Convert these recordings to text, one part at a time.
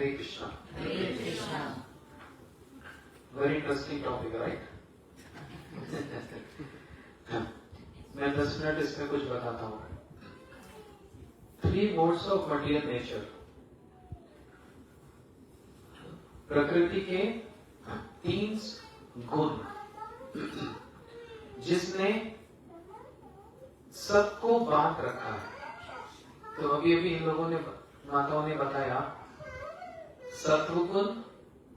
हरे Krishna. Hare Krishna. Very interesting topic, right? मैं 10 minute इसमें कुछ बताता हूँ। 3 मोड्स ऑफ मटीरियल नेचर। प्रकृति के 3 गुण जिसने सबको बांध रखा है। तो अभी अभी इन लोगों ने, माताओं ने बताया, सत्वगुण,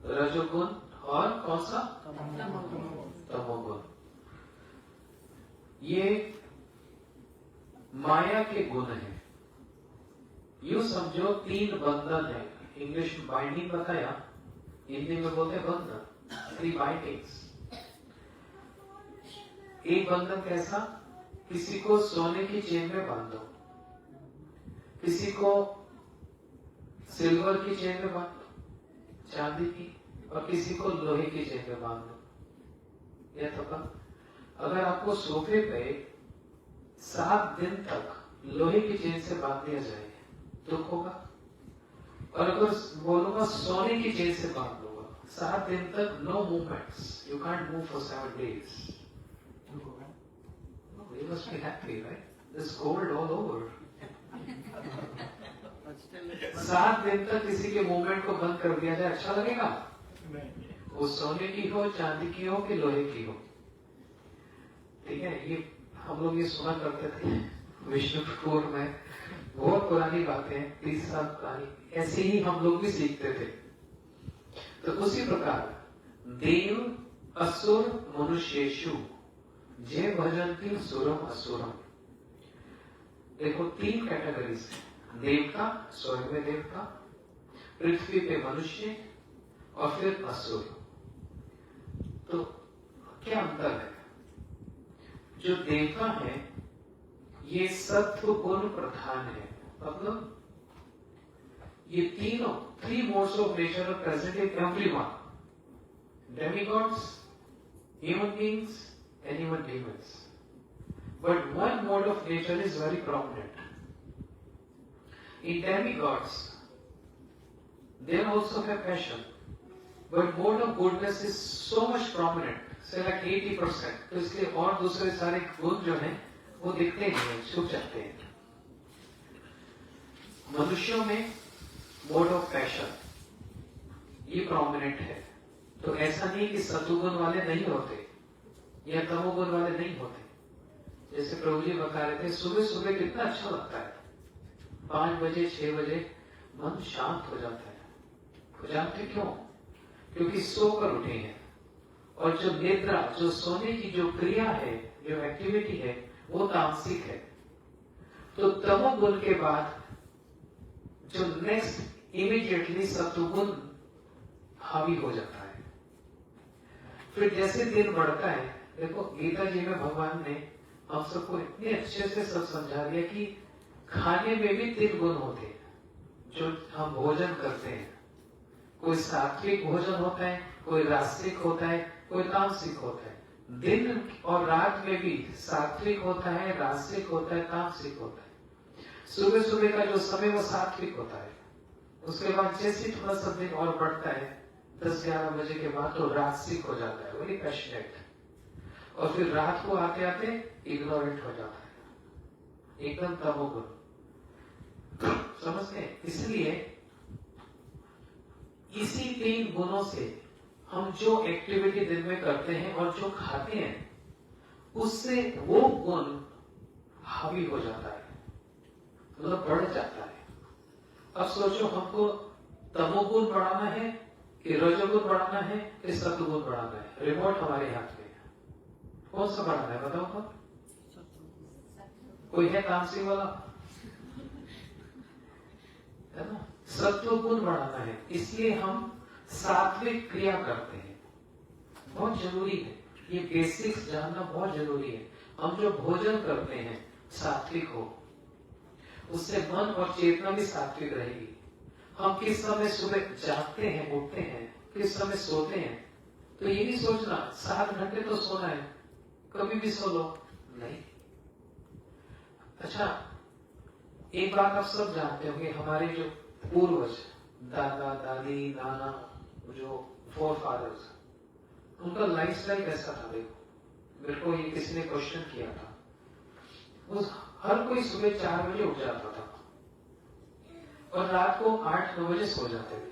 रजोगुण और कौन सा? तमोगुण। ये माया के गुण है। यूं समझो 3 बंधन है। इंग्लिश में बाइंडिंग बताया, हिंदी में बोलते हैं बंधन, 3 बाइंडिंग्स। एक बंधन कैसा? किसी को सोने की चेन में बांध दो, किसी को सिल्वर की चेन में बांध दो, चांदी की, और किसी को लोहे की चेन में बांध दो। यह तो अगर आपको सोफे पे 7 दिन तक लोहे की चेन से बांध दिया जाए, दुख होगा। और अगर बोलूंगा सोने की चेन से बांध दूंगा, 7 दिन तक no movements, you can't move for 7 days, you must be happy, right? There's gold all over. 7 दिन तक किसी के मूवमेंट को बंद कर दिया जाए, अच्छा लगेगा? वो सोने की हो, चांदी की हो कि लोहे की हो, ठीक है? ये हम लोग ये सुना करते थे विष्णुपुर में, बहुत पुरानी बातें, 30 साल पुरानी। ऐसे ही हम लोग भी सीखते थे। तो उसी प्रकार देव असुर मनुष्येषु जे भजन्ति सुरम असुरम। देखो 3 कैटेगरीज है। देवता, स्वर्ग में देवता, पृथ्वी पे मनुष्य, और फिर असुर। तो क्या अंतर है? जो देवता है ये सत्व गुण प्रधान है। मतलब ये तीनों 3 modes of nature are present in everyone. Demigods, human beings and even demons. But one mode of nature is very prominent. In demigods, they also have passion, but mode of goodness is so much prominent, say like 80%. तो इसलिए और दूसरे सारे गुण जो हैं वो दिखते नहीं हैं, छुप जाते हैं। मनुष्यों में मोड ऑफ पैशन ये प्रोमिनेंट है। तो ऐसा नहीं कि सत्वगुण वाले नहीं होते या तमोगुण वाले नहीं होते। जैसे प्रभु जी बता रहे थे, सुबह सुबह कितना अच्छा लगता है, 5 बजे 6 बजे मन शांत हो जाता है। हो जाते क्यों? क्योंकि सोकर उठे हैं, और जो निद्रा, जो सोने की जो क्रिया है, जो एक्टिविटी है, वो तामसिक है। तो तमोगुण के बाद जो नेक्स्ट इमीडिएटली सत्वगुण हावी हो जाता है। फिर जैसे दिन बढ़ता है, देखो गीता जी में भगवान ने हम सबको इतने अच्छे से सब समझा दिया कि खाने में भी 3 गुण होते हैं जो हम भोजन करते हैं। कोई सात्विक भोजन होता है, कोई राजसिक होता है, कोई तामसिक होता है। दिन और रात में भी सात्विक होता है, राजसिक होता है, तामसिक होता है। सुबह सुबह का जो समय वो सात्विक होता है, उसके बाद जैसे थोड़ा सा दिन और बढ़ता है 10-11 बजे के बाद तो राजसिक हो जाता है, वेरी पैशनेट, और फिर रात को आते आते इग्नोरेंट हो जाता है, एकदम तमोगुण। समझते हैं? इसलिए इसी 3 गुणों से हम जो एक्टिविटी दिन में करते हैं और जो खाते हैं, उससे वो गुण हावी हो जाता है, मतलब बढ़ जाता है। अब सोचो, हमको तमोगुण बढ़ाना है कि रजोगुण बढ़ाना है कि सत्वगुण बढ़ाना है? रिमोट हमारे हाथ में है, कौन सा बढ़ाना है बताओ तो? कोई है तामसिक वाला? है ना? सत्वगुण बढ़ाना है, इसलिए हम सात्विक क्रिया करते हैं। बहुत जरूरी है, ये बेसिक्स जानना बहुत जरूरी है। हम जो भोजन करते हैं सात्विक हो, उससे मन और चेतना भी सात्विक रहेगी। हम किस समय सुबह जागते हैं, उठते हैं, किस समय सोते हैं, तो ये नहीं सोचना 7 घंटे तो सोना है, कभी भी सो लो, नहीं। अच्छा, एक बात आप सब जानते होंगे, हमारे जो पूर्वज दादा दादी नाना जो फोर फादर्स, उनका लाइफस्टाइल कैसा था? देखो, मेरे को ये किसी ने क्वेश्चन किया था। उस हर कोई सुबह 4 बजे उठ जाता था और रात को 8-9 बजे सो जाते थे।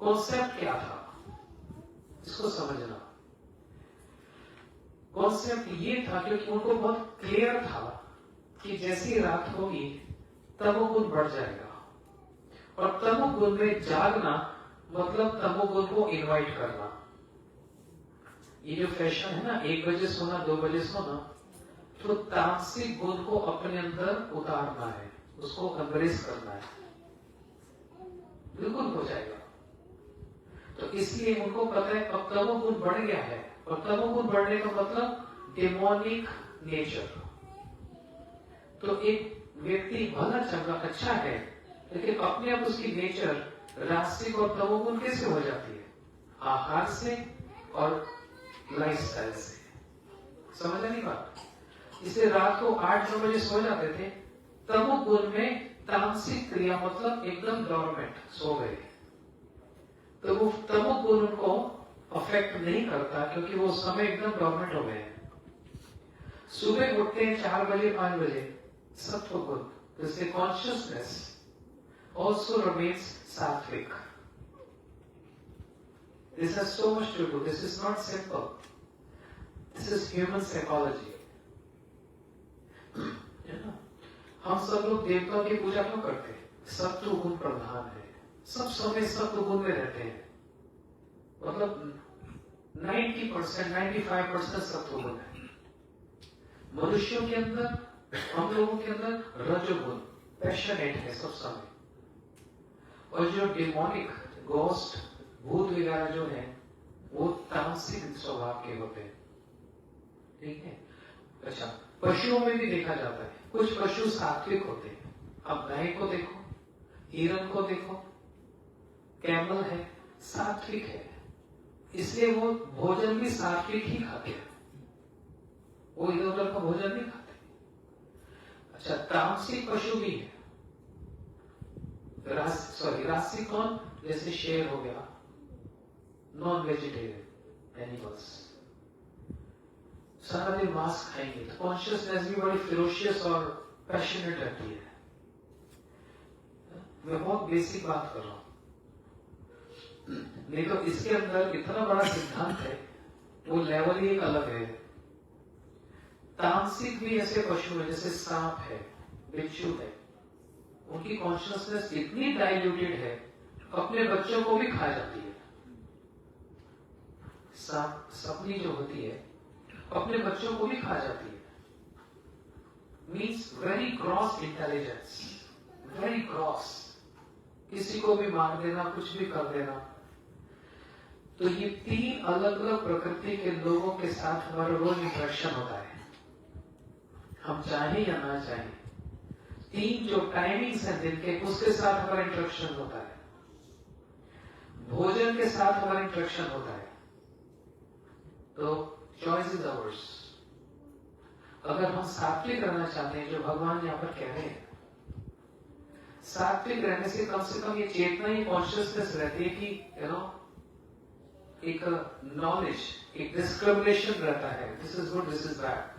कॉन्सेप्ट क्या था इसको समझना। कॉन्सेप्ट ये था क्योंकि उनको बहुत क्लियर था कि जैसी रात होगी तमोगुण बढ़ जाएगा, और तमोगुण में जागना मतलब तमोगुण को इनवाइट करना। ये जो फैशन है ना, 1 बजे सोना 2 बजे सोना, तो तामसिक गुण को अपने अंदर उतारना है, उसको एम्ब्रेस करना है, बिल्कुल हो जाएगा। तो इसलिए उनको पता है अब तमोगुण बढ़ गया है, और तमोगुण बढ़ने का मतलब डेमोनिक नेचर। तो एक व्यक्ति भला चंगा अच्छा है, लेकिन अपने आप उसकी नेचर रास्तिक और तमोगुण कैसे हो जाती है? आहार से और लाइफस्टाइल से। समझ नहीं बात? इसलिए रात को 8-9 बजे सो जाते थे। तमोगुण में तामसिक क्रिया मतलब एकदम डोरमेंट, सो गए, तो वो तमोगुण उनको अफेक्ट नहीं करता क्योंकि वो समय एकदम डोरमेंट हो गए हैं। सुबह उठते हैं 4 बजे 5 बजे, सत्वगुण, जिससे consciousness also remains sattvic. This has so much to do. This is not simple. This is human psychology. हम सब लोग देवताओं की पूजा क्यों करते हैं? सत्व गुण प्रधान है, सब समय सत्व गुण में रहते हैं। मतलब 90% 95% सत्व गुण है मनुष्यों के अंदर। हम लोगों के अंदर रजोगुण पैशनेट है सब समय, और जो डिमोनिक गोस्ट भूत वगैरह जो है वो तामसिक स्वभाव के होते हैं। ठीक है? अच्छा, पशुओं में भी देखा जाता है, कुछ पशु सात्विक होते हैं। अब गाय को देखो, हिरन को देखो, कैमल है, सात्विक है, इसलिए वो भोजन भी सात्विक ही खाते हैं, वो इधर उधर का भोजन नहीं खाते। अच्छा, तामसिक पशु भी है, रासिक कौन? जैसे शेर हो गया, नॉन वेजिटेरियन एनिमल्स, सारा दिन मांस खाएंगे, तो कॉन्शियसनेस भी बड़ी फिरोशियस और पैशनेट रहती है। मैं बहुत बेसिक बात कर रहा हूं, नहीं तो इसके अंदर इतना बड़ा सिद्धांत है, वो लेवल ही एक अलग है। तामसिक भी ऐसे पशु है जैसे सांप है, बिच्छू है, उनकी कॉन्शियसनेस इतनी डाइल्यूटेड है, अपने बच्चों को भी खा जाती है। सपनी जो होती है अपने बच्चों को भी खा जाती है। Means very gross intelligence, very gross, किसी को भी मार देना, कुछ भी कर देना। तो ये 3 अलग अलग प्रकृति के लोगों के साथ हमारा रोज इंटरेक्शन होता है, हम चाहे या ना चाहे। 3 जो टाइमिंग्स हैं दिन के, उसके साथ हमारा इंटरेक्शन होता है, भोजन के साथ हमारा इंटरेक्शन होता है। तो चॉइस इज अवर्स। अगर हम सात्विक रहना चाहते हैं, जो भगवान यहां पर कह रहे हैं, सात्विक रहने से कम ये चेतना, ही कॉन्शियसनेस रहती है कि एक नॉलेज, एक डिस्क्रिमिनेशन रहता है, this is good, this is bad.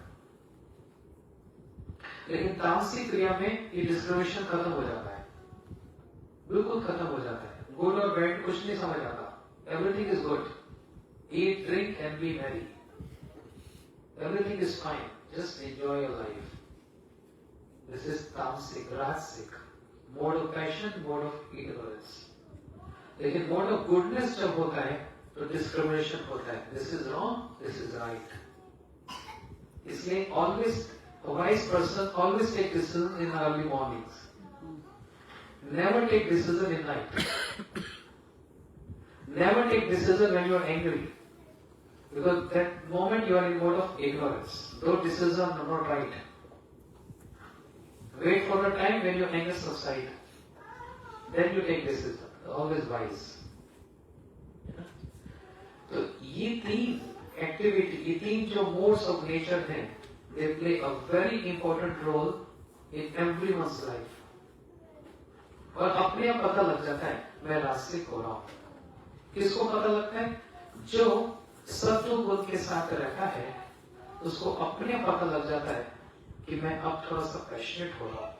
लेकिन तामसिक क्रिया में ये डिस्क्रिमिनेशन खत्म हो जाता है, बिल्कुल खत्म हो जाता है। गुड और बैड कुछ नहीं समझ आता, everything is good, eat drink and B Mary, everything is fine, just enjoy your life. This is तामसिक, राजसिक, mode of passion, mode of ignorance. लेकिन मोड ऑफ गुडनेस जब होता है तो डिस्क्रिमिनेशन होता है, this is wrong, this is right. इसलिए always a wise person always take decisions in early mornings, never take decision in night, never take decision when you are angry, because that moment you are in mode of ignorance, those decisions are not right. Wait for the time when your anger subsides, then you take decision, always wise. तो ये 3 activity, ये 3 जो modes of nature हैं, they play a very important role in everyone's life. और अपने आप पता लग जाता है मैं रास्तिक हो रहा हूं। किसको पता लगता है? जो सत्व गुण के साथ रहता है उसको अपने आप पता लग जाता है कि मैं अब थोड़ा सा पैशनेट हो रहा हूं,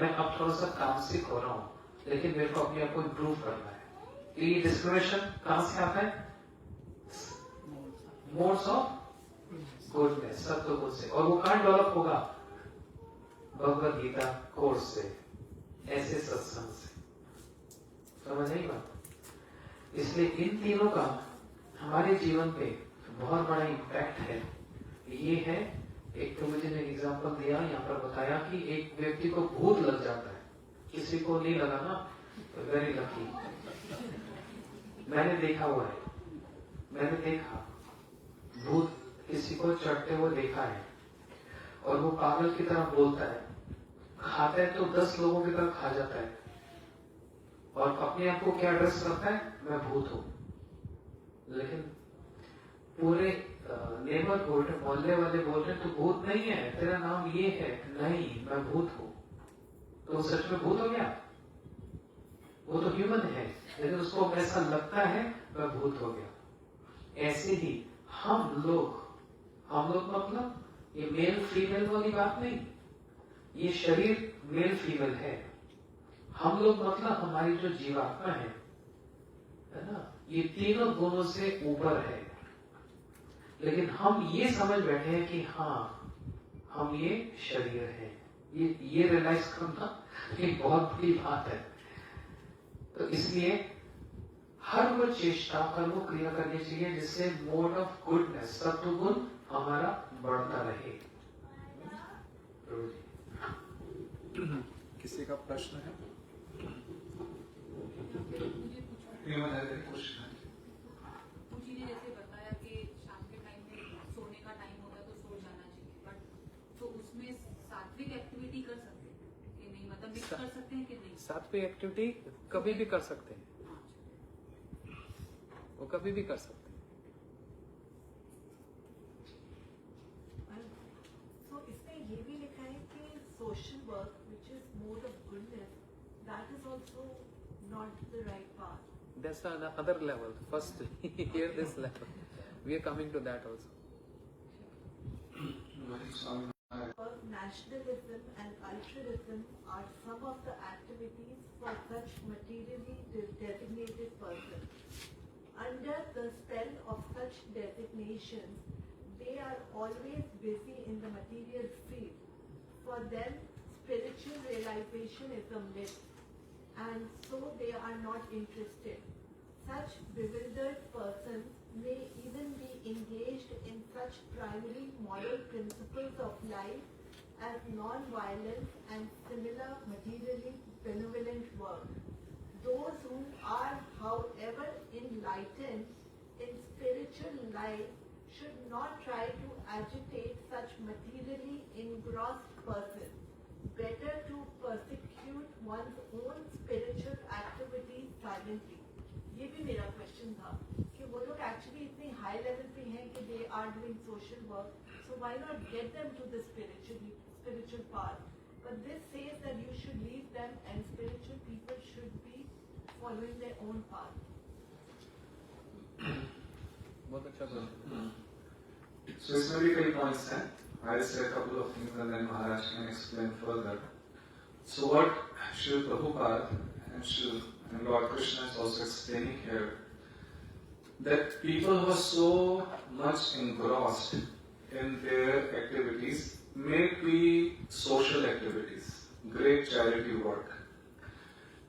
मैं अब थोड़ा सा तामसिक हो रहा हूं, लेकिन मेरे को अपने आप को इम्प्रूव करना है। ये डिस्क्रिमिनेशन कहां से आता है? मोड्स ऑफ गुडनेस, सत्व गुण से। और वो कहां डेवलप होगा? भगवद गीता कोर्स से, ऐसे सत्संग से। समझ आई बात? इसलिए इन तीनों का हमारे जीवन पे बहुत बड़ा इम्पैक्ट है। ये है, एक तो मुझे ने एग्जांपल दिया, यहाँ पर बताया कि एक व्यक्ति को भूत लग जाता है, किसी को नहीं लगा ना, तो वेरी लकी। मैंने देखा हुआ है, मैंने देखा भूत किसी को चढ़ते हुए देखा है, और वो पागल की तरह बोलता है, खाता है तो 10 लोगों की तरह खा जाता है, और अपने आप को क्या एड्रेस करता है? मैं भूत हूं। लेकिन पूरे नेबरहुड, मोहल्ले वाले बोल रहे तू भूत नहीं है, तेरा नाम ये है। नहीं, मैं भूत हूं। तो सच में भूत हो गया? वो तो ह्यूमन है, लेकिन उसको ऐसा लगता है मैं भूत हो गया। ऐसे ही हम लोग मतलब ये मेल फीमेल वाली बात नहीं, ये शरीर मेल फीमेल है। हम लोग मतलब हमारी जो जीवात्मा है ना, ये तीनों गुणों से ऊपर है। लेकिन हम ये समझ बैठे हैं कि हाँ हम ये शरीर है। ये रियलाइज करना एक बहुत बड़ी बात है। तो इसलिए हर वो चेष्टा, हर वो क्रिया करनी चाहिए जिससे मोड ऑफ गुडनेस, सत्व गुण हमारा बढ़ता रहे। किसी का प्रश्न है? जी ने जैसे बताया कि शाम के टाइम में सोने का टाइम होता है तो सो जाना चाहिए, बट तो उसमें सात्विक एक्टिविटी कर सकते हैं कि नहीं, मतलब मिक्स कर सकते हैं कि नहीं? सात्विक एक्टिविटी कभी भी कर सकते हैं, वो कभी भी कर सकते हैं। तो इसमें ये भी लिखा है कि social work which is mode of goodness, that is also not the right path. That's another level. First, hear this level. We are coming to that also. Nationalism and culturalism are some of the activities for such materially designated persons. Under the spell of such designations, they are always busy in the material field. For them, spiritual realization is a myth, and so they are not interested. Such bewildered persons may even be engaged in such primary moral principles of life as non-violence and similar materially benevolent work. Those who are, however, enlightened in spiritual life should not try to agitate such materially engrossed persons. Better to persecute one's own spiritual activities silently. ये भी मेरा question था कि वो लोग actually इतने high level पे हैं कि they are doing social work, so why not get them to the spiritual path, but this says that you should leave them and spiritual people should be following their own path. बहुत अच्छा question. So इसमें भी कई points हैं. I'll say a couple of things and then Maharaj can explain further. So what Srila Prabhupada and Lord Krishna is also explaining here, that people who are so much engrossed in their activities, may be social activities, great charity work,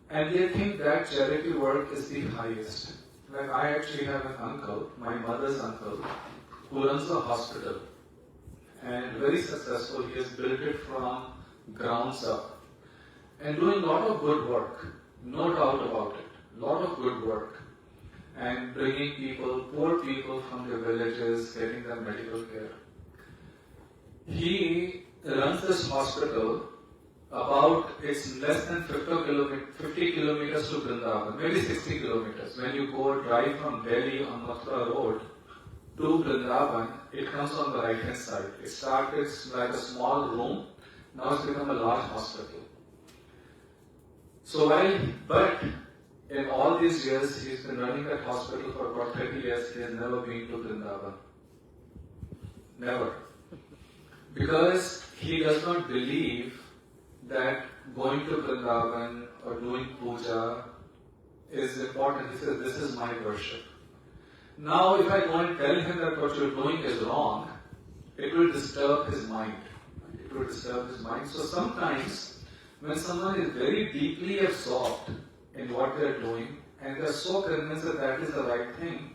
and they think that charity work is the highest. Like I actually have an uncle, my mother's uncle, who runs a hospital, and very successful. He has built it from grounds up, and doing a lot of good work. No doubt about it. Lot of good work. And bringing people, poor people from the villages, getting them medical care. He runs this hospital about, it's less than 50 kilometers to Vrindavan, maybe 60 kilometers. When you go drive from Delhi on Mathura Road to Vrindavan, it comes on the right hand side. It started like a small room, now it's become a large hospital. So but in all these years, he's been running that hospital for about 30 years. He has never been to Vrindavan. Never. Because he does not believe that going to Vrindavan or doing puja is important. He says, this is my worship. Now, if I go and tell him that what you're doing is wrong, it will disturb his mind. It will disturb his mind. So sometimes, when someone is very deeply absorbed in what they're doing, and they're so convinced that that is the right thing,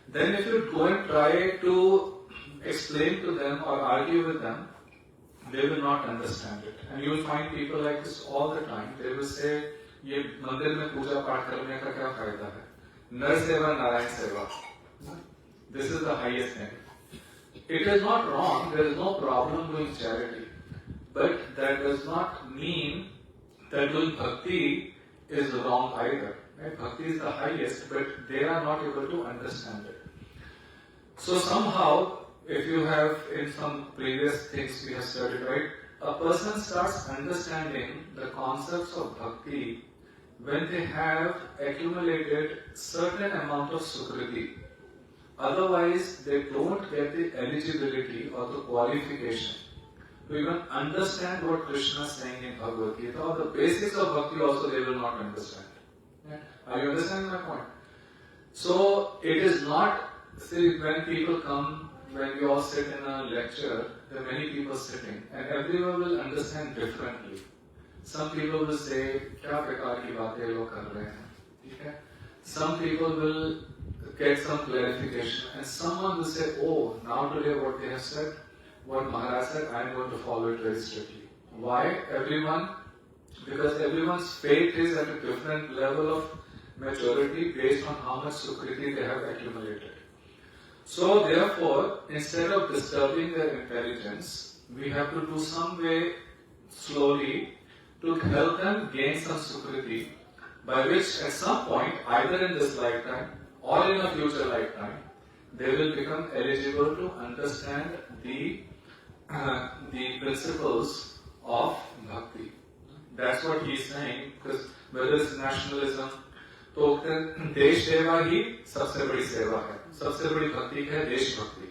then if you go and try to explain to them or argue with them, they will not understand it. And you will find people like this all the time. They will say, ये मंदिर में पूजा पाठ करने का क्या फायदा है? नर सेवा नारायण सेवा. This is the highest thing. It is not wrong. There is no problem doing charity, but that does not mean that doing bhakti is wrong either. Right? Bhakti is the highest, but they are not able to understand it. So somehow, if you have in some previous things we have studied, right, a person starts understanding the concepts of bhakti when they have accumulated certain amount of sukriti. Otherwise, they don't get the eligibility or the qualification to even understand what Krishna is saying in Bhagavad Gita, or the basics of bhakti also they will not understand. Are you understanding my point? So, it is not, see, when people come, when we all sit in a lecture, there are many people sitting, and everyone will understand differently. Some people will say, क्या प्रकार की बातें लोग कर रहे हैं, ठीक है? Some people will get some clarification, and someone will say, oh, now today what they have said, what Maharaj said, I am going to follow it very strictly. Why? Everyone, because everyone's faith is at a different level of maturity based on how much sukriti they have accumulated. So therefore, instead of disturbing their intelligence, we have to do some way slowly to help them gain some sukriti, by which at some point, either in this lifetime or in a future lifetime, they will become eligible to understand the principles of bhakti. That's what he is saying, because whether it's nationalism, तो देश सेवा ही सबसे बड़ी सेवा है, सबसे बड़ी भक्ति है देश भक्ति.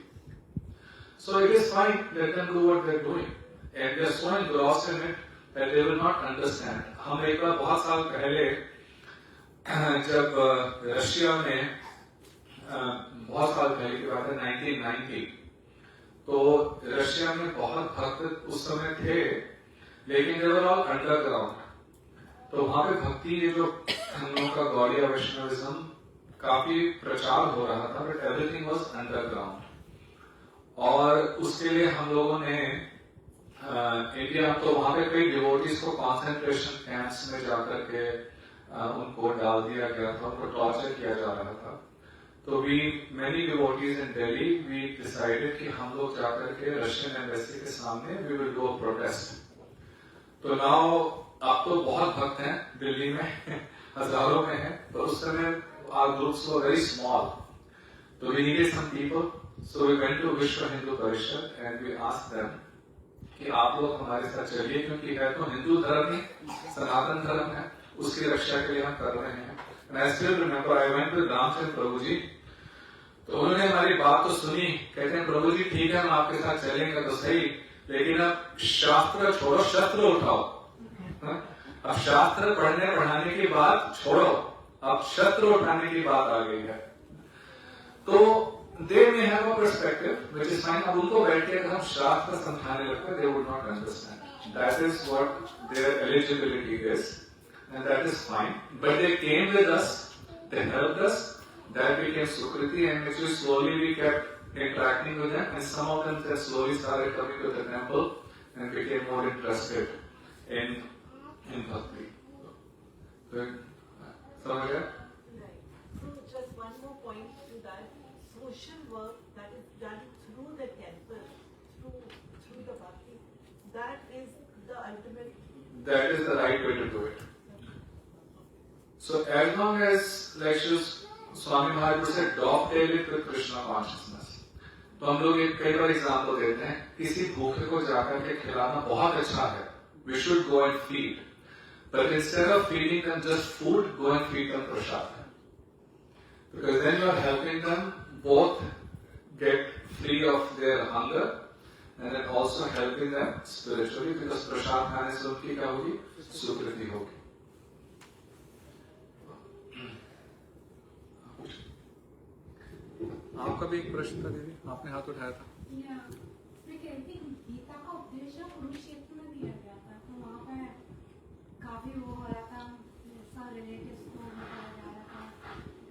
So it is fine, let them do what they are doing, and they are so engrossed in it that they will not understand. हम एक बार बहुत साल पहले जब रशिया में बहुत साल पहले की बात है 1990, तो रशिया में बहुत भक्त उस समय थे, लेकिन they were all underground. तो वहां पे भक्ति ये जो हम लोगों का गौड़िया वैष्णविज्म काफी प्रचार हो रहा था, बट एवरीथिंग वाज अंडरग्राउंड. और उसके लिए हम लोगों ने इंडिया, तो वहां पे कई डिवोटीज को कॉन्सेंट्रेशन कैंप्स में जाकर के उनको डाल दिया गया था, उनको टॉर्चर किया जा रहा था. तो many devotees in Delhi, we decided कि हम लोग जाकर के रशियन एम्बेसी के सामने we will do a protest. तो now आप तो बहुत भक्त हैं दिल्ली में, हजारों में हैं, पर उस समय our groups were very small. So we needed some people. So we went to Vishwa Hindu Parishad and we asked them कि आप लोग हमारे साथ चलिए, क्योंकि है तो हिंदू धर्म ही, सनातन धर्म है, उसकी रक्षा के लिए हम कर रहे हैं. And I still remember I went with Ramchandra प्रभु जी. तो उन्होंने हमारी बात तो सुनी, कहते हैं प्रभु जी ठीक है हम आपके साथ चलेंगे तो सही, लेकिन अब शास्त्र छोड़ो, शस्त्र उठाओ. अब शास्त्र पढ़ने पढ़ाने की बात छोड़ो, अब शस्त्र उठाने की बात आ गई है. तो they may have a perspective which is fine. अब उनको बैठ के अगर हम शास्त्र समझाने लगते, they would not understand. That is what their eligibility is, and that is fine. But they came with us, they helped us. That became Sukriti, and actually slowly we kept interacting with them, and some of them just slowly started coming to the temple and became more interested in bhakti. Samajh gaya? Right. So just one more point to that. Social work that is done through the temple, through the bhakti, that is the ultimate. That is the right way to do it. So as long as, like Swami Maharaj said, dovetail it with Krishna consciousness. तो हम लोग एक कई बार example देते हैं, किसी भूखे को जाकर के खिलाना बहुत अच्छा है, we should go and feed. But instead of feeding them just food, go and feed them prasad. Because then you are helping them both get free of their hunger and then also helping them spiritually, because prasad खाने से उनकी क्या होगी? सुकृति होगी. आपका भी एक प्रश्न था दीदी, आपने हाथ उठाया था. मैं कहती हूँ गीता का उपदेश कुरुक्षेत्र में दिया गया था, तो वहाँ पे काफी वो हो रहा था, सब रिलेटिव्स को बताया जा रहा था,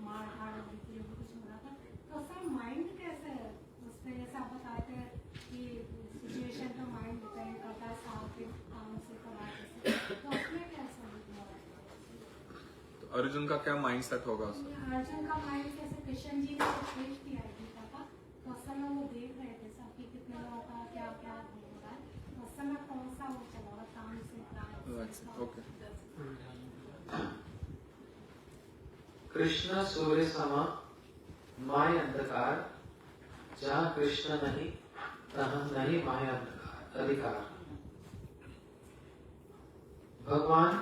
मार धाड़ हो रही थी, कुछ हो रहा था. तो सर माइंड कैसे है उस पर, जैसे आप बताए थे कि सिचुएशन पे माइंड डिपेंड करता है, साथ के काम से करा कैसे, तो उसमें कैसे हुआ? तो अर्जुन का क्या माइंडसेट होगा उसमें? अर्जुन का माइंड कैसे, कृष्ण जी ने उपदेश दिया है गीता का, तो उस समय वो देख रहे थे सब कि कितने लोगों का क्या क्या हो रहा है, तो उस समय कौन सा वो चला रहा, काम से ओके. कृष्ण सूर्य समा माय अंधकार, जहाँ कृष्ण नहीं तहाँ नहीं माया अधिकार. भगवान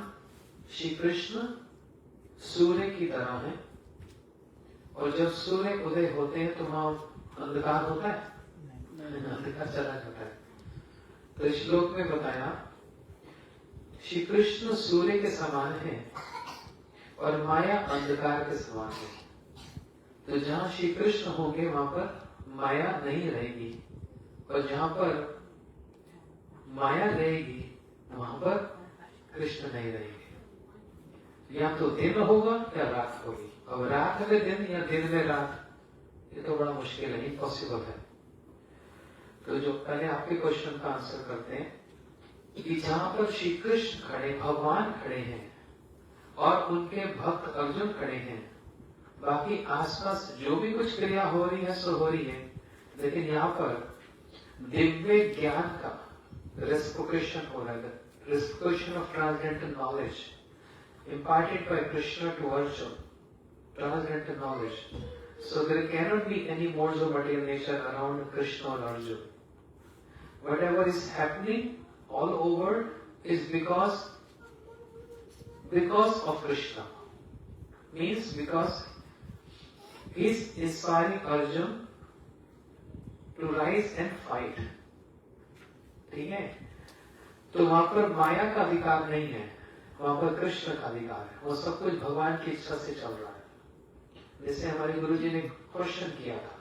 श्री कृष्ण सूर्य की तरह है, और जब सूर्य उदय होते हैं तो वहां अंधकार होता है, अंधकार चला जाता है. तो इस श्लोक में बताया श्री कृष्ण सूर्य के समान है और माया अंधकार के समान है. तो जहां श्री कृष्ण होंगे वहां पर माया नहीं रहेगी, और जहां पर माया रहेगी वहां पर कृष्ण नहीं रहेंगे. या तो दिन होगा या रात होगी. अब रात में दिन या दिन में रात, ये तो बड़ा मुश्किल है, इम्पॉसिबल है. तो जो पहले आपके क्वेश्चन का आंसर करते हैं कि जहां पर श्री कृष्ण खड़े, भगवान खड़े हैं और उनके भक्त अर्जुन खड़े हैं, बाकी आसपास जो भी कुछ क्रिया हो रही है सो हो रही है, लेकिन यहाँ पर दिव्य ज्ञान का रेसिप्रोकेशन हो रहा है. Reciprocation of transcendental knowledge imparted by Krishna to Arjuna, transcendental knowledge. So there cannot be any modes of material nature around Krishna or Arjuna. Whatever is happening all over is because of Krishna. Means because he is inspiring Arjuna to rise and fight. ठीक है? तो वहां पर माया का अधिकार नहीं है, वहां पर कृष्ण का अधिकार है. वो सब कुछ भगवान की इच्छा से चल रहा है. जैसे हमारे गुरुजी ने क्वेश्चन किया था,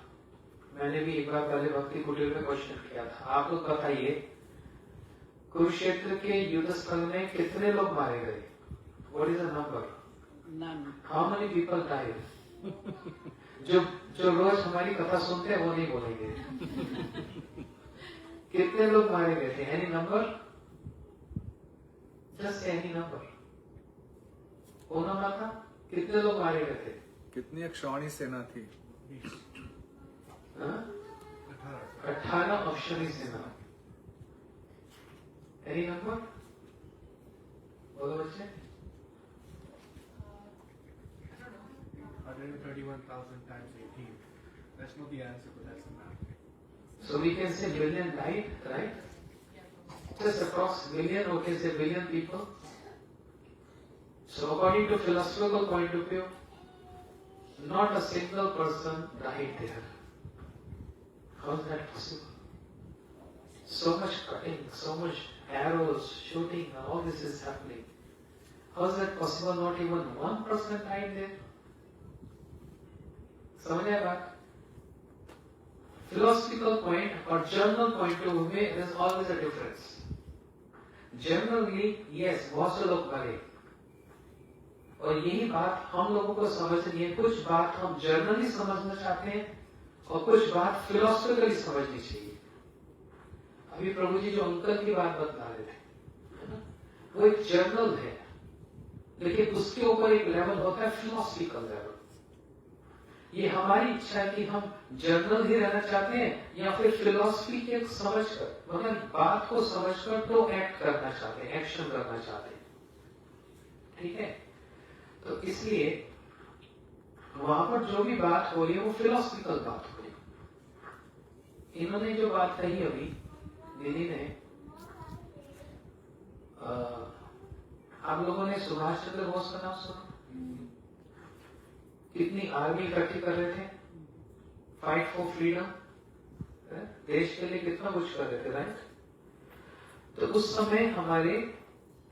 मैंने भी एक बार पहले भक्ति कुटीर में क्वेश्चन किया था, आप लोग बताइए कुरुक्षेत्र के युद्ध स्थल में कितने लोग मारे गए? What is the number? How many people died? जो रोज हमारी कथा सुनते हैं वो नहीं बोलेंगे. कितने लोग मारे गए थे? Any number? Just any number. होना माता कितने लोग मारे गए थे? कितनी अक्षौणी सेना थी? 18 अक्षौणी सेना. Any number? बोलो बच्चे. 131,000 times 18. That's not the answer, but that's the math. So we can say million died, right? Just approx million, or can say billion people. So according to philosophical point of view, not a single person died there. How is that possible? So much cutting, so much arrows, shooting, all this is happening. How is that possible? Not even one person died there. समझ आया बात? Philosophical point or general point of view में there is always a difference. Generally, yes, बहुत से लोग मरे, और यही बात हम लोगों को समझनी है. कुछ बात हम जर्नली समझना चाहते हैं और कुछ बात फिलोसफिकली समझनी चाहिए. अभी प्रभु जी जो अंकल की बात बता रहे थे, वो एक जर्नल है, लेकिन उसके ऊपर एक लेवल होता है फिलोसफिकल लेवल. ये हमारी इच्छा है कि हम जर्नल ही रहना चाहते हैं या फिर फिलोसफी के समझकर, मतलब बात को समझकर तो एक्ट करना चाहते हैं, एक्शन करना चाहते हैं. ठीक है? तो इसलिए वहां पर जो भी बात हो रही है वो फिलोसफिकल बात हो रही है. इन्होंने जो बात कही अभी दीदी ने, आप लोगों ने सुभाष चंद्र बोस का नाम सुना? कितनी आर्मी इकट्ठी कर रहे थे, फाइट फॉर फ्रीडम, देश के लिए कितना कुछ कर रहे थे, राइट? तो उस समय हमारे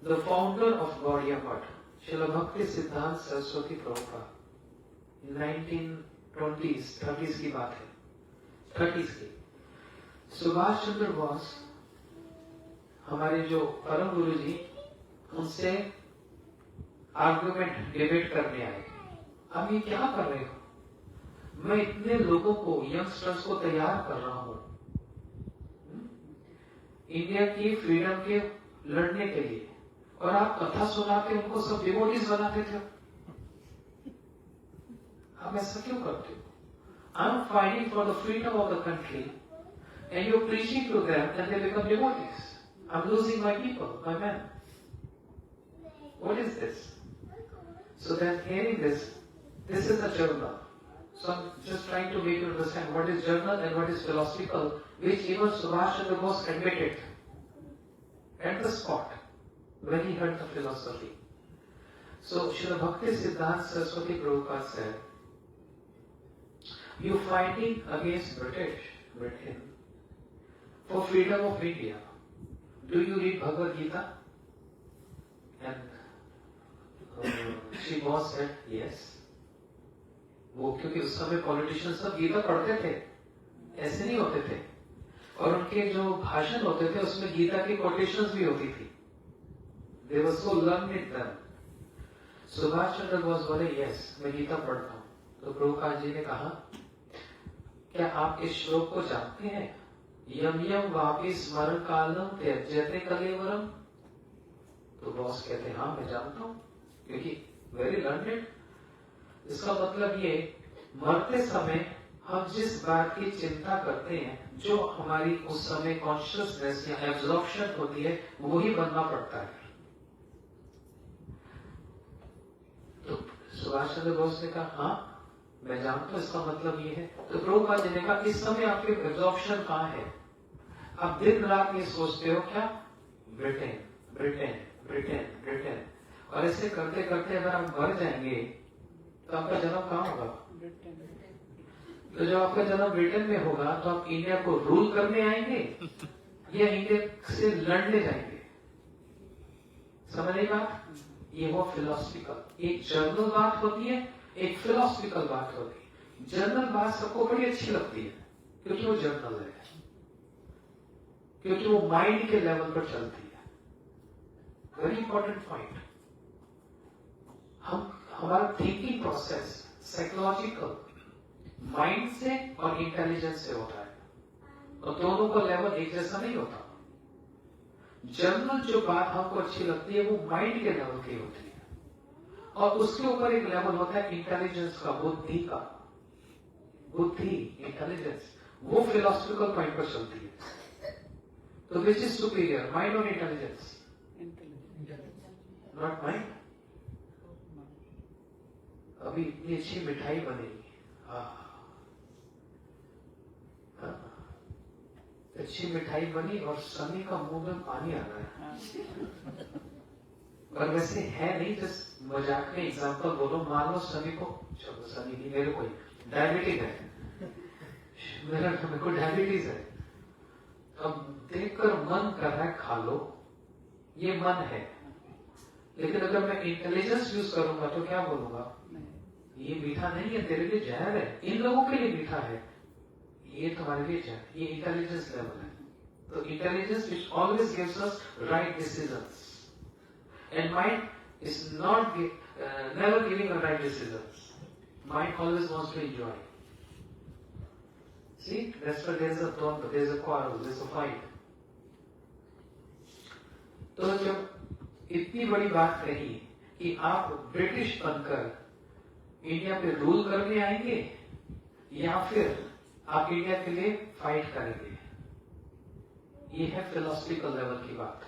द फाउंडर ऑफ गौड़िया मठ श्रील भक्ति सिद्धांत सरस्वती प्रभुपाद 1920s 30s की बात है, 30s की, सुभाष चंद्र बोस हमारे जो परम गुरु जी उनसे आर्गुमेंट डिबेट करने आए। अब ये क्या कर रहे हो, मैं इतने लोगों को, यंगस्टर्स को तैयार कर रहा हूं इंडिया की फ्रीडम के लड़ने के लिए, और आप कथा सुना के उनको सब डिवोटीज बनाते थे। आप ऐसा क्यों करते हो? I am fighting for the freedom of the country and you preaching to them and they become devotees. I am losing my people, my man. What is this? So then hearing this is a journal. So I'm just trying to make you understand what is journal and what is philosophical, which even Subhash Chandra Bose admitted at the spot when he heard the philosophy. So Srila Bhakti Siddhanta Saraswati Prabhupada said, "You fighting against Britain for freedom of India. Do you read Bhagavad Gita?" And She boss said, yes. वो क्योंकि उस समय politician सब गीता पढ़ते थे, ऐसे नहीं होते थे, और उनके जो भाषण होते थे उसमें गीता की कोटेशंस भी होती थी। They were so learned in them. Subhash Chandra Bose बोले, यस मैं गीता पढ़ता हूँ। तो प्रभुपाद जी ने कहा, क्या आप इस श्लोक को जानते हैं? यम यम वापि स्मरण कालम त्यज्यते कलेवरम। तो बॉस कहते हैं, हाँ मैं जानता हूँ, क्योंकि वेरी लर्नेड। इसका मतलब ये, मरते समय हम जिस बात की चिंता करते हैं, जो हमारी उस समय कॉन्शियसनेस या एब्जॉर्प्शन होती है, वो ही बनना पड़ता है। तो सुभाष चंद्र बोस ने कहा, हाँ मैं जानता हूं, इसका मतलब ये है। तो प्रभुपाद जी ने कहा, इस समय आपके एब्जॉर्प्शन कहाँ है? आप दिन रात ये सोचते हो क्या? ब्रिटेन ब्रिटेन ब्रिटेन ब्रिटेन, और ऐसे करते करते अगर आप मर जाएंगे तो आपका जन्म कहाँ होगा? तो जब आपका जन्म ब्रिटेन में होगा तो आप इंडिया को रूल करने आएंगे या इंडिया से लड़ने जाएंगे? समझ नहीं बात? ये वो फिलोसफिकल, एक जर्नल बात होती है, एक फिलोसफिकल बात होती है। जर्नल बात सबको बड़ी अच्छी लगती है क्योंकि वो जर्नल है, क्योंकि वो माइंड के लेवल पर चलती है। Very important point. हमारा थिंकिंग प्रोसेस साइकोलॉजिकल माइंड से और इंटेलिजेंस से होता है, और दोनों का लेवल एक जैसा नहीं होता। जनरल जो बात हमको अच्छी लगती है वो माइंड के लेवल की होती है, और उसके ऊपर एक लेवल होता है इंटेलिजेंस का, बुद्धि का। बुद्धि, इंटेलिजेंस, वो फिलोसफिकल पॉइंट पर चलती है। तो विच इज सुपीरियर, माइंड और इंटेलिजेंस? Not mind. अभी इतनी अच्छी मिठाई बनेगी, अच्छी मिठाई बनी और सनी का मुंह में पानी आ रहा है। और वैसे है नहीं, जस्ट मजाक में एग्जांपल बोलो, मान लो सनी को, चलो सनी नहीं, मेरे को डायबिटीज है, मेरे को डायबिटीज है, अब देखकर मन कर रहा है खा लो, ये मन है। लेकिन अगर मैं इंटेलिजेंस यूज करूंगा तो क्या बोलूंगा? ये मीठा नहीं है, तेरे लिए जहर है, इन लोगों के लिए मीठा है, ये तुम्हारे लिए जहर। ये इंटेलिजेंस लेवल है। तो intelligence which always gives us right decisions, and mind is not never giving a right decisions. Mind always wants to enjoy. See, that's why there's a thought, there's a quarrel, there's a fight. तो जब इतनी बड़ी बात कही कि आप British बनकर India पे रूल करने आएंगे या फिर आप इंडिया के लिए फाइट करेंगे, ये है फिलोसफिकल लेवल की बात।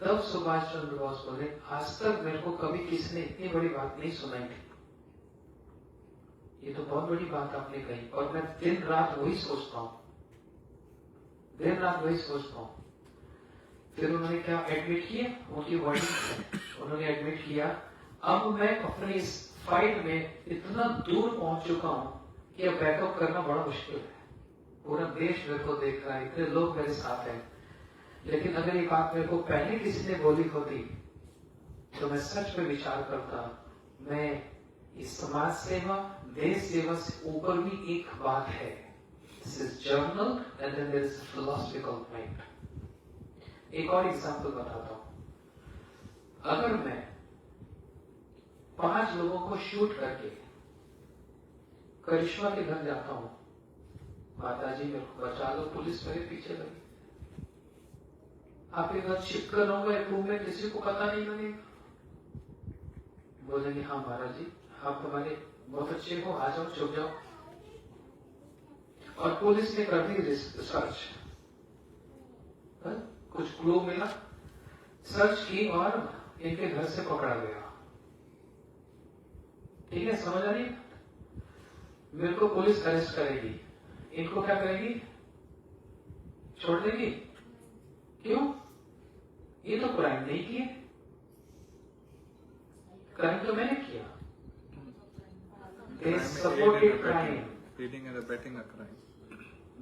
तब सुभाष चंद्र बोस बोले, आज तक मेरे को कभी किसी ने इतनी बड़ी बात नहीं सुनाई थी, ये तो बहुत बड़ी बात आपने कही, और मैं दिन रात वही सोचता हूं, दिन रात वही सोचता हूं। फिर उन्होंने क्या एडमिट किया, उनकी वर्डिंग उन्होंने एडमिट किया, अब मैं अपने इस फाइट में इतना दूर पहुंच चुका हूं कि अब बैकअप करना बड़ा मुश्किल है। पूरा देश मेरे को देख रहा है, इतने लोग मेरे साथ हैं, लेकिन अगर ये बात मेरे को पहले किसी ने बोली होती तो मैं सच पे विचार करता। मैं इस समाज सेवा, देश सेवा से ऊपर भी एक बात है, this is general and then there is a philosophical point. एक और एग्जांपल बताता हूं। अगर मैं 5 लोगों को शूट करके करिश्मा के घर जाता हूं, माताजी मेरे को बचा लो, पुलिस मेरे पीछे लगी, आपके घर शिफ्ट कर रहा हूँ एक रूम में, किसी को पता नहीं लगेगा, बोलेंगे हाँ महाराज जी आप हमारे बहुत अच्छे हो, आ जाओ, छुप जाओ। और पुलिस ने कर दी सर्च, कुछ क्लू मिला, सर्च की और इनके घर से पकड़ा गया। ठीक है, समझ आ रही? मेरे को पुलिस अरेस्ट करेगी, इनको क्या करेगी? छोड़ देगी? क्यों? ये तो क्राइम नहीं किए, क्राइम तो मैंने किया। They supported crime. Aiding and abetting a crime.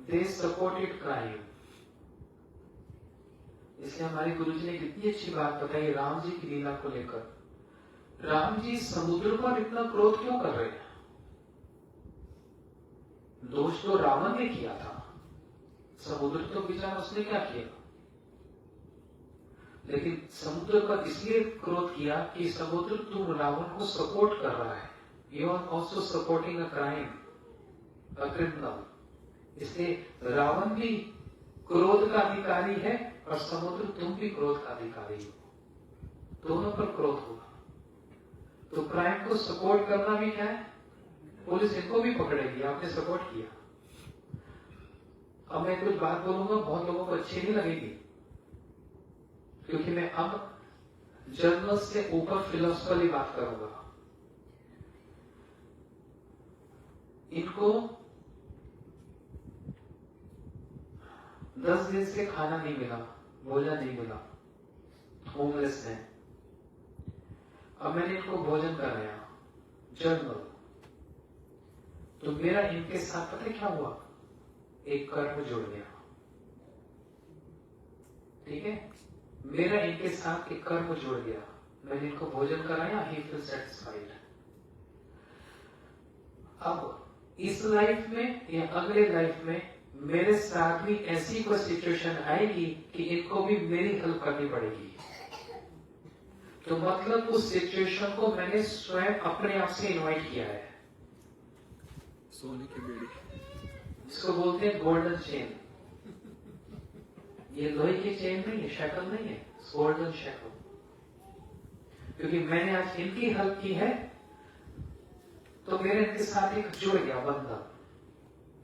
They supported crime. इसलिए हमारे गुरुजी ने कितनी अच्छी बात बताई राम जी की लीला को लेकर। राम जी समुद्र पर इतना क्रोध क्यों कर रहे हैं? दोष तो रावण ने किया था, समुद्र तो बेचारा उसने क्या किया? लेकिन समुद्र पर इसलिए क्रोध किया कि समुद्र तुम रावण को सपोर्ट कर रहा है, you are also supporting a crime, a criminal. इसलिए रावण भी क्रोध का अधिकारी है और समुद्र तुम भी क्रोध का अधिकारी हो, दोनों पर क्रोध होगा। तो क्राइम को सपोर्ट करना भी क्या है? पुलिस इनको भी पकड़ेगी, आपने सपोर्ट किया। अब मैं कुछ बात बोलूंगा, बहुत लोगों को अच्छी नहीं लगेगी, क्योंकि मैं अब जर्नल से ऊपर फिलोसफिकली बात करूंगा। इनको 10 दिन से खाना नहीं मिला, भोजन नहीं मिला, होमलेस है। अब मैंने इनको भोजन कराया, जर्नल। तो मेरा इनके साथ पता क्या हुआ? एक कर्म जुड़ गया। ठीक है, मेरा इनके साथ एक कर्म जुड़ गया। मैंने इनको भोजन कराया, ही फील सेटिस्फाइड। अब इस लाइफ में या अगले लाइफ में मेरे साथ भी ऐसी कोई सिचुएशन आएगी कि इनको भी मेरी हेल्प करनी पड़ेगी। तो मतलब उस सिचुएशन को मैंने स्वयं अपने आप से इनवाइट किया है। सोने की बेड़ी, इसको बोलते हैं गोल्डन चेन। ये लोहे की चेन नहीं है, शैकल नहीं है, गोल्डन शैकल। क्योंकि मैंने आज इनकी हेल्प की है तो मेरे इनके साथ एक जुड़ गया बंधन।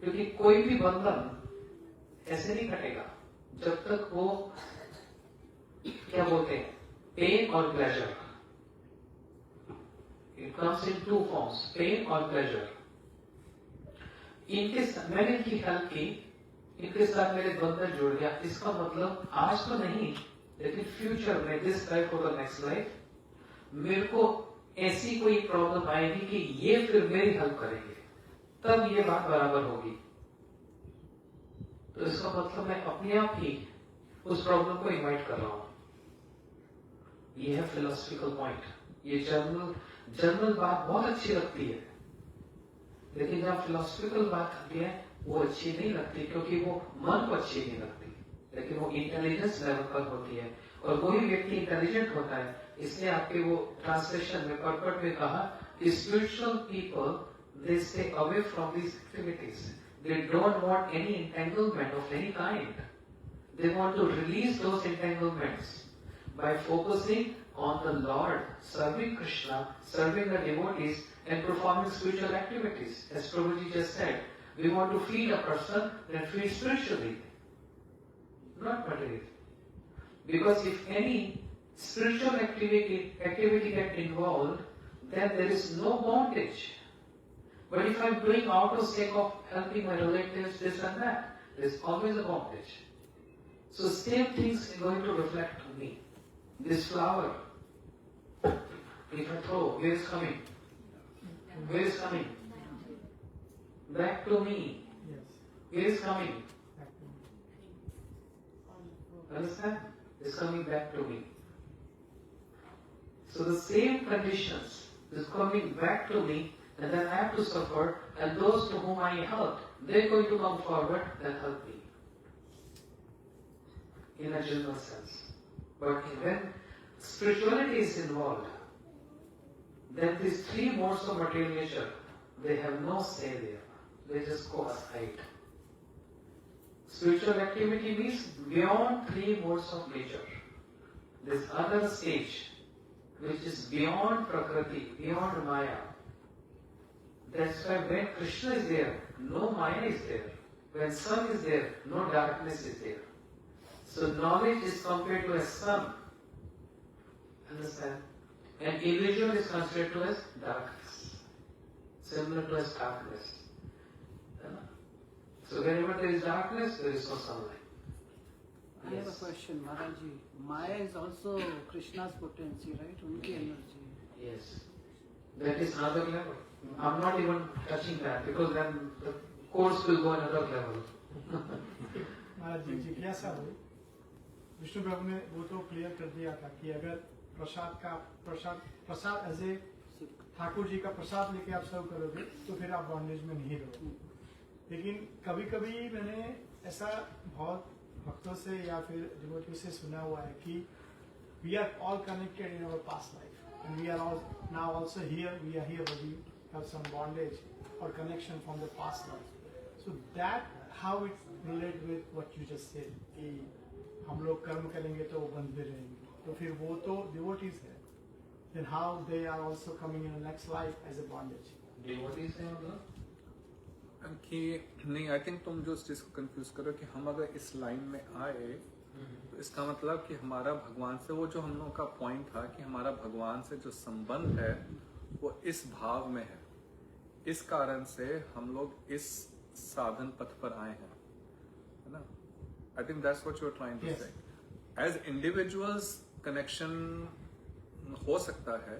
क्योंकि कोई भी बंधन ऐसे नहीं कटेगा जब तक वो क्या बोलते हैं, पेन और pleasure. It comes in 2 forms, pain और प्लेजर। इनके साथ मैंने इनकी हेल्प की, इनके साथ मेरे बंधन जुड़ गया। इसका मतलब आज तो नहीं, लेकिन फ्यूचर में, दिस लाइफ और द नेक्स्ट लाइफ, मेरे को ऐसी कोई प्रॉब्लम आएगी कि ये फिर मेरी हेल्प करेंगे, तब ये बात बराबर होगी। तो इसका मतलब मैं अपने आप ही उस प्रॉब्लम को इनवाइट कर रहा हूं। ये है फिलोसफिकल पॉइंट। ये जर्नल बात बहुत अच्छी लगती है, लेकिन जब फिलोसफिकल बात आती है वो अच्छी नहीं लगती, क्योंकि वो मन को अच्छी नहीं लगती, लेकिन वो इंटेलिजेंस लेवल पर होती है। और वही व्यक्ति इंटेलिजेंट होता है। इसलिए आपके वो ट्रांसलेशन में पर्पट में कहा कि spiritual people they stay away from these activities, they don't want any entanglement of any kind, they want to release those entanglements by focusing on the Lord, serving Krishna, serving the devotees, and performing spiritual activities. As Prabhuji just said, we want to feed a person, then feed spiritually, not materially. Because if any spiritual activity get involved, then there is no bondage. But if I'm doing out of sake of helping my relatives, this and that, there is always a bondage. So same things are going to reflect to me. This flower, if I throw, where is coming? Where is coming? Back to me. Yes. Where is coming? Back to me. Understand? It's coming back to me. So the same conditions is coming back to me, and then I have to suffer, and those to whom I helped, they're going to come forward and help me. In a general sense. But when spirituality is involved, then these three modes of material nature, they have no say there. They just go aside. Spiritual activity means beyond three modes of nature. This other stage, which is beyond Prakriti, beyond Maya. That's why when Krishna is there, no Maya is there. When sun is there, no darkness is there. So knowledge is compared to a sun. Understand? And illusion is considered to as darkness. Similar to as darkness. So wherever there is darkness, there is no sunlight. I have a question, Maharajji. Maya is also Krishna's potency, right? Unki energy. Yes. That is another level. I'm not even touching that because then the course will go another level. महाराज जी जिज्ञासा हुई विष्णु प्रभु ने वो तो clear कर दिया था कि अगर प्रसाद एज ए ठाकुर जी का प्रसाद लेके आप सर्व करोगे तो फिर आप बॉन्डेज में नहीं रहोगे। लेकिन कभी कभी मैंने ऐसा बहुत भक्तों से या फिर डिवोटी से सुना हुआ है कि we are all connected in our past life and we are all now also here we have some bondage और connection from the past life. So that how it relate with what you just said कि हम लोग कर्म करेंगे तो वो बंधे रहेंगे, तो फिर वो तो डिवोटीज है, then how they are also coming in the next life as a bondage. Devotees है मतलब? कि नहीं, आई थिंक तुम जो इस चीज को कंफ्यूज करो कि हम अगर इस लाइन में आए तो इसका मतलब कि हमारा भगवान से वो जो हम लोग का पॉइंट था कि हमारा भगवान से जो संबंध है वो इस भाव में है, इस कारण से हम लोग इस साधन पथ पर आए हैं, है ना? I think that's what you are trying to say. As individuals connection हो सकता है,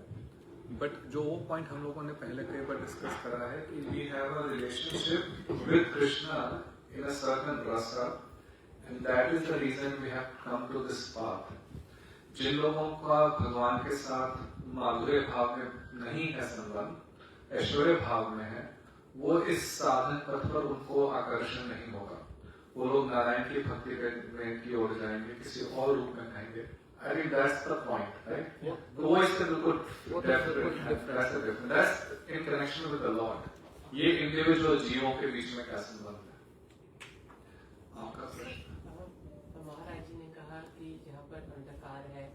बट जो वो पॉइंट हम लोगों ने पहले कई बार डिस्कस करा है कि we have a relationship with Krishna in a certain rasa, and that is the reason we have come to this path. जिन लोगों का भगवान के साथ माधुर्य भाव में नहीं है संबंध, ऐश्वर्य भाव में है, वो इस साधन पथ पर उनको आकर्षण नहीं होगा। वो लोग नारायण की भक्ति की ओर जाएंगे, किसी और रूप में कहेंगे। I think that's the point, right? वो इससे बिल्कुल different है, that's the difference. That's in connection with the Lord. ये individual जीवों के बीच में क्या संबंध है? आपका प्रश्न? तो महाराज जी ने कहा कि जहाँ पर अंधकार है,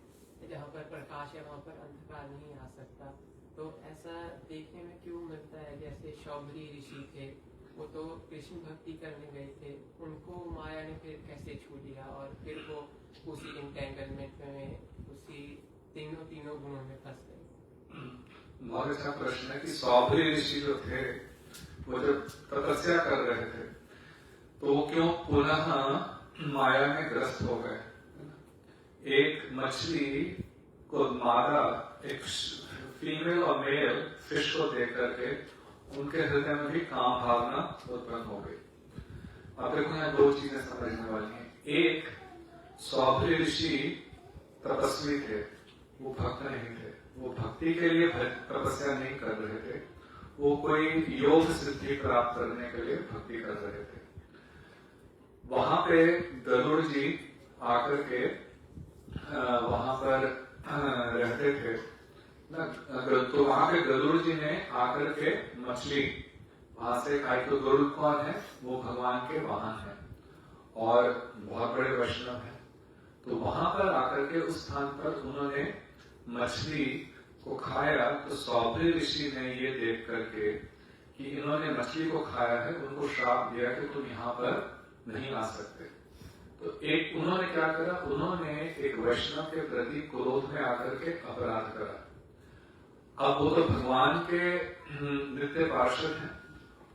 जहाँ पर प्रकाश है, वहाँ पर अंधकार नहीं आ सकता। तो ऐसा देखने में क्यों मिलता है? जैसे शौभरी ऋषि थे, वो तो कृष्ण भक्ति करने गए थे, उनको माया ने फिर कैसे छू लिया और फिर वो उसी इंटेंगलमेंट में उसी तीनों गुणों में फंस गए। बहुत अच्छा प्रश्न है कि शौभरी ऋषि जो थे वो जब तपस्या कर रहे थे तो वो क्यों पुनः माया में ग्रस्त हो गए? एक मछली को मादा, एक फीमेल और मेल फिश को देख करके उनके हृदय में भी काम भावना उत्पन्न हो गई। अब देखो यहाँ दो चीजें समझने वाली हैं। एक, शौभरी ऋषि तपस्वी थे, वो भक्त नहीं थे, वो भक्ति के लिए तपस्या नहीं कर रहे थे, वो कोई योग सिद्धि प्राप्त करने के लिए भक्ति कर रहे थे। वहां पे गरुड़ जी आकर के वहां पर रहते थे, तो वहां पे गरुड़ जी ने आकर के मछली वहां से खाई। तो गरुड़ कौन है? वो भगवान के वाहन है और बहुत बड़े वैष्णव है। तो वहां पर आकर के उस स्थान पर उन्होंने मछली को खाया। तो शौभरी ऋषि ने ये देख करके कि इन्होंने मछली को खाया है, उनको श्राप दिया कि तुम यहाँ पर नहीं आ सकते। तो एक उन्होंने क्या करा? उन्होंने एक वैष्णव के प्रति क्रोध में आकर के अपराध करा। अब वो तो भगवान के नित्य पार्षद हैं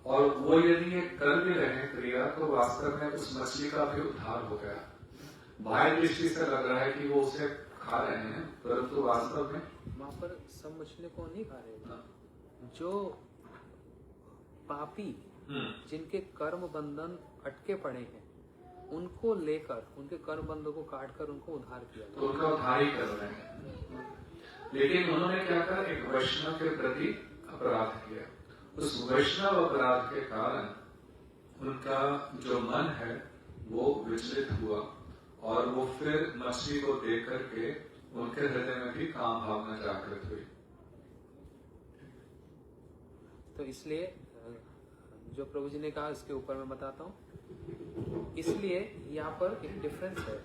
और वो यदि ये कर भी रहे हैं क्रिया, तो वास्तव में उस मछली का भी उद्धार हो गया। बाह्य दृष्टि से लग रहा है कि वो उसे खा रहे हैं, परंतु वास्तव में वहां पर सब मछली को नहीं खा रहे, जो पापी जिनके कर्म बंधन अटके पड़े हैं उनको लेकर, उनके कर्म बंधों को काटकर उनको उद्धार किया तो उनका उद्धार ही कर रहे हैं। लेकिन उन्होंने क्या कहा, एक वैष्णव के प्रति अपराध किया। उस वैष्णव अपराध के कारण उनका जो मन है वो विचलित हुआ और वो फिर मछली को देख करके उनके हृदय में भी काम भावना जागृत हुई। तो इसलिए जो प्रभु जी ने कहा इसके ऊपर मैं बताता हूँ। इसलिए यहाँ पर एक डिफरेंस है।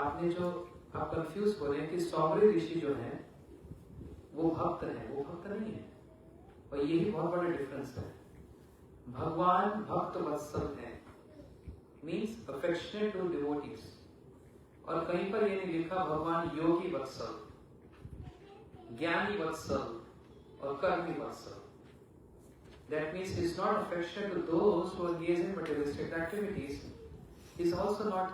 आपने जो आप कंफ्यूज हो रहे हैं कि सौम्य ऋषि जो है वो भक्त है, वो भक्त नहीं है, और यही बहुत बड़ा डिफरेंस है। भगवान भक्त वत्सल है, मीन्स अफेक्शनेट टू डिवोटीज, और कहीं पर ये नहीं लिखा भगवान योगी वत्सल, ज्ञानी वत्सल और कर्मी वत्सल। That means he is not affectionate to those who engage in materialistic activities. He is also not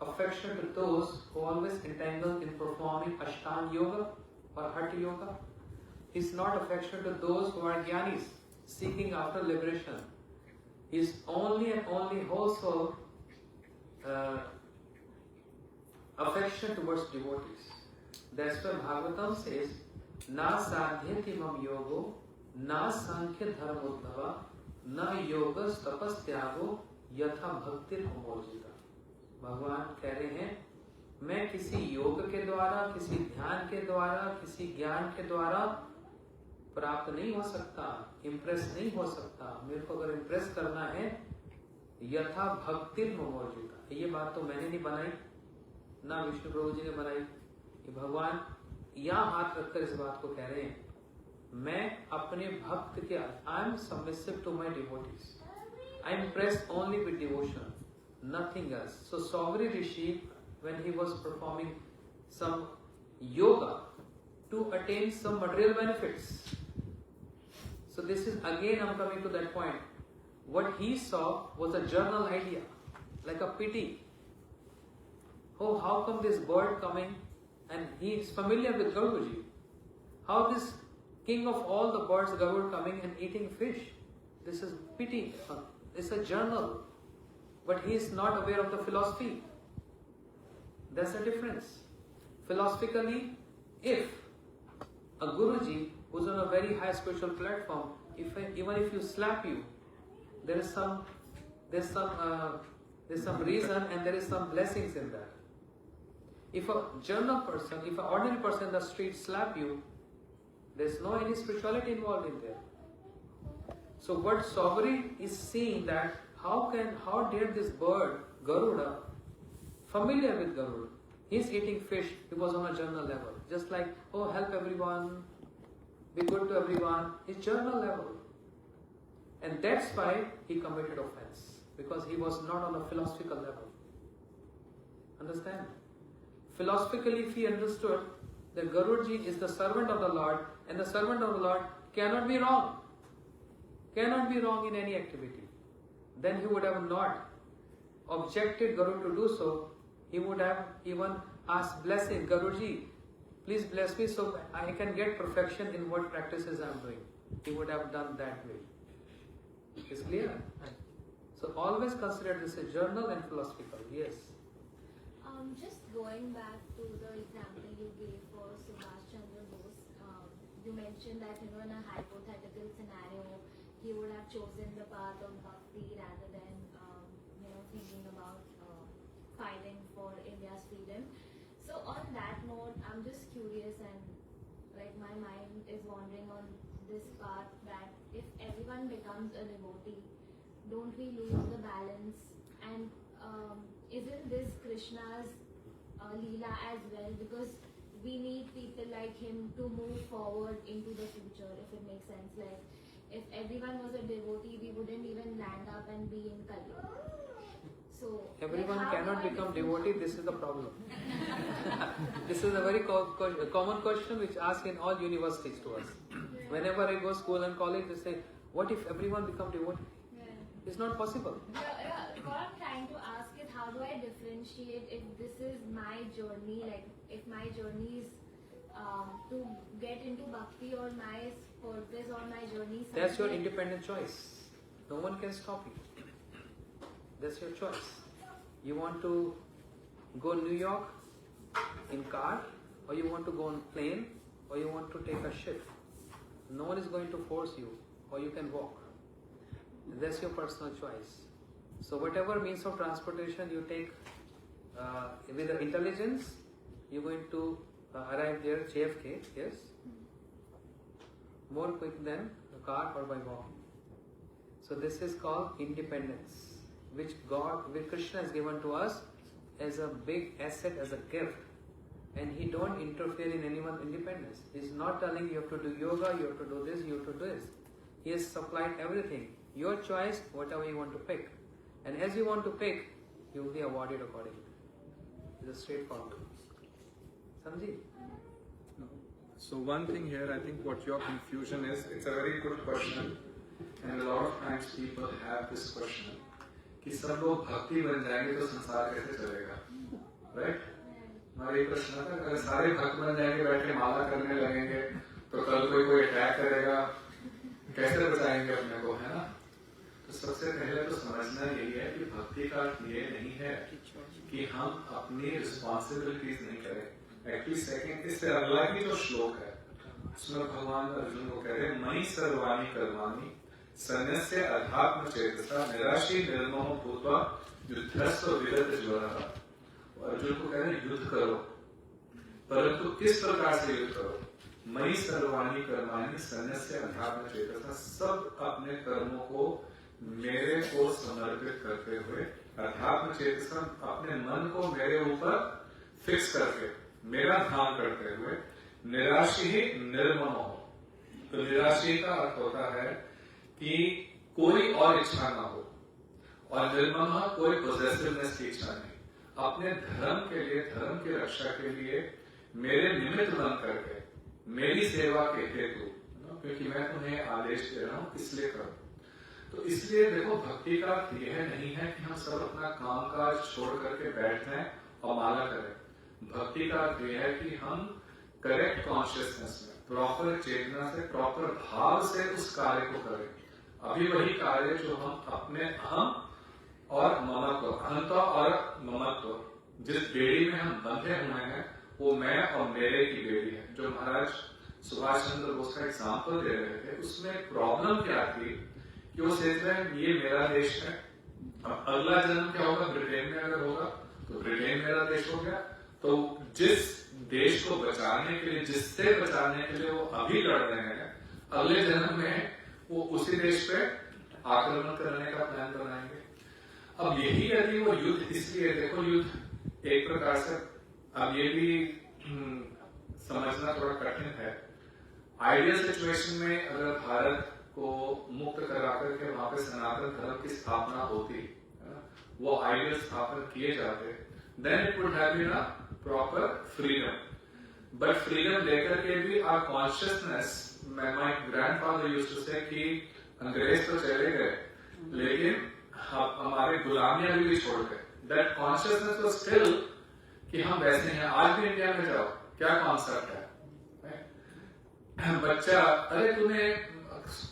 affectionate to those who are always entangled in performing Ashtanga Yoga or Hatha Yoga. He is not affectionate to those who are jnanis, seeking after liberation. He is only and only also affectionate towards devotees. That's why Bhagavatam says, Na sadhyati mam yogo ना सांख्य धर्मोद्धवा न योग तपस्यागो यथा भक्ति मोर्जिता। भगवान कह रहे हैं, मैं किसी योग के द्वारा, किसी ध्यान के द्वारा, किसी ज्ञान के द्वारा प्राप्त नहीं हो सकता, इम्प्रेस नहीं हो सकता। मेरे को अगर इम्प्रेस करना है यथा भक्ति मोर्जिता। ये बात तो मैंने नहीं बनाई, ना विष्णु प्रभु जी ने बनाई, ये भगवान यहाँ हाथ रखकर इस बात को कह रहे हैं। मैं अपने भक्त के, I am submissive to my devotees, I am impressed only with devotion, nothing else. So सौम्य ऋषि, when he was performing some yoga to attain some material benefits, so this is again I'm coming to that point. What he saw was a journal idea, like a pity. Oh, how come this bird coming, and he is familiar with Garudaji, how this king of all the birds, Garuda, coming and eating fish. This is pity. It's a journal. But he is not aware of the philosophy. That's the difference. Philosophically, if a Guruji who's on a very high spiritual platform, even if you slap you, there's some reason and there is some blessings in that. If a journal person, if an ordinary person in the street slap you, there's no any spirituality involved in there. So what Saubhari is seeing that how dare this bird, Garuda, familiar with Garuda, he's eating fish, he was on a journal level. Just like, oh, help everyone, be good to everyone, his journal level. And that's why he committed offense, because he was not on a philosophical level. Understand? Philosophically, if he understood that Garudaji is the servant of the Lord, and the servant of the Lord cannot be wrong in any activity, then he would have not objected Garuda to do so. He would have even asked blessing, Garudaji, please bless me so I can get perfection in what practices I am doing. He would have done that way. It's clear? So always consider this a journal and philosophical. Yes. Just going back to the example you gave for Subhash Chandra Bose, you mentioned that in a hypothetical scenario, he would have chosen the path of bhakti rather than thinking about fighting for India's freedom. So on that note, I'm just curious, and like my mind is wandering on this path that if everyone becomes a devotee, don't we lose the balance? And isn't this Krishna's Leela as well? Because we need people like him to move forward into the future, if it makes sense. Like, if everyone was a devotee, we wouldn't even land up and be in Kali. So everyone like, cannot become devotee. This is the problem. This is a very common question which asked in all universities to us. Whenever I go to school and college, they say, "What if everyone become devotee?" Yeah. It's not possible. Yeah, what I'm trying to ask is, how how do I differentiate if this is my journey, like if my journey is to get into bhakti, or my purpose or my journey? That's your independent choice. No one can stop you. That's your choice. You want to go New York in car, or you want to go on plane, or you want to take a ship. No one is going to force you, or you can walk. That's your personal choice. So whatever means of transportation you take with the intelligence, you're going to arrive there, JFK, yes, more quick than a car or by walking. So this is called independence, which Krishna has given to us as a big asset, as a gift. And he don't interfere in anyone's independence. He's not telling you have to do yoga, you have to do this, you have to do this. He has supplied everything. Your choice, whatever you want to pick. And as you want to pick, you will be awarded accordingly. It's a straightforward. Samji? So one thing here, I think what your confusion is, it's a very good question. And a lot of times people have this question. कि सब लोग भक्ति बन जाएंगे तो संसार कैसे चलेगा? Right? हमारा ये प्रश्न था, अगर सारे भक्त बन जाएंगे, बैठे माला करने लगेंगे, तो कल कोई अटैक करेगा, कैसे बचाएंगे अपने को, है ना? तो सबसे पहले तो समझना यही है कि भक्ति का अर्थ ये नहीं है कि हम अपनी रिस्पॉन्सिबिलिटीज नहीं करें। एक्चुअली सेकंड, इससे अगला ही जो श्लोक है उसमें भगवान अर्जुन को कह रहे हैं, मयि सर्वाणि कर्माणि सन्यस्य अध्यात्म चेतसा निराशी निर्ममो भूत्वा युद्धस्व विगत ज्वरः। अर्जुन को कह रहे हैं युद्ध करो, परंतु किस प्रकार से युद्ध करो? मयि सर्वाणि कर्माणि सन्यस्य अध्यात्म चेतसा, सब अपने कर्मों को मेरे को समर्पित करते हुए, अध्यात्म चेतसा अपने मन को मेरे ऊपर फिक्स करके मेरा ध्यान करते हुए, निराशी ही निर्मम हो। तो निराशी का अर्थ होता है कि कोई और इच्छा ना हो, और निर्मम कोई पोजेसिवनेस की इच्छा नहीं। अपने धर्म के लिए, धर्म की रक्षा के लिए मेरे निमित्त बन करके मेरी सेवा के हेतु, क्योंकि मैं तुम्हें आदेश दे रहा हूं इसलिए करो। तो इसलिए देखो, भक्ति का यह नहीं है कि हम सब अपना काम काज छोड़ करके बैठ जाएं और माला करें। भक्ति का यह है कि हम करेक्ट कॉन्शियसनेस में, प्रॉपर चेतना से, प्रॉपर भाव से उस कार्य को करें। अभी वही कार्य जो हम अपने अहम और ममत्व, अहंता और ममत्व, जिस बेड़ी में हम बंधे हुए हैं, वो मैं और मेरे की बेड़ी है। जो महाराज सुभाष चंद्र बोस का एग्जाम्पल दे रहे थे, उसमें प्रॉब्लम क्या थी कि वो सोच रहे हैं ये मेरा देश है, अब अगला जन्म क्या होगा, ब्रिटेन में अगर होगा तो ब्रिटेन मेरा देश हो गया। तो जिस देश को बचाने के लिए, जिससे बचाने के लिए वो अभी लड़ रहे हैं, अगले जन्म में वो उसी देश पे आक्रमण करने का प्लान बनाएंगे। अब यही यदि वो युद्ध, इसलिए देखो युद्ध एक प्रकार से, अब ये भी समझना थोड़ा कठिन है। आइडियल सिचुएशन में अगर भारत को मुक्त करा करके वहां पे सनातन धर्म की स्थापना होती, वो आइडियल स्थापन किए जाते, then it would have been a proper freedom. But freedom लेकर के भी our consciousness, my grandfather used to say कि अंग्रेज तो चले गए, लेकिन हमारे गुलामियां भी छोड़ गए। दैट कॉन्शियसनेस वाज स्टिल कि हम वैसे हैं। आज भी इंडिया में जाओ, क्या कॉन्सेप्ट है, बच्चा, अरे तुम्हें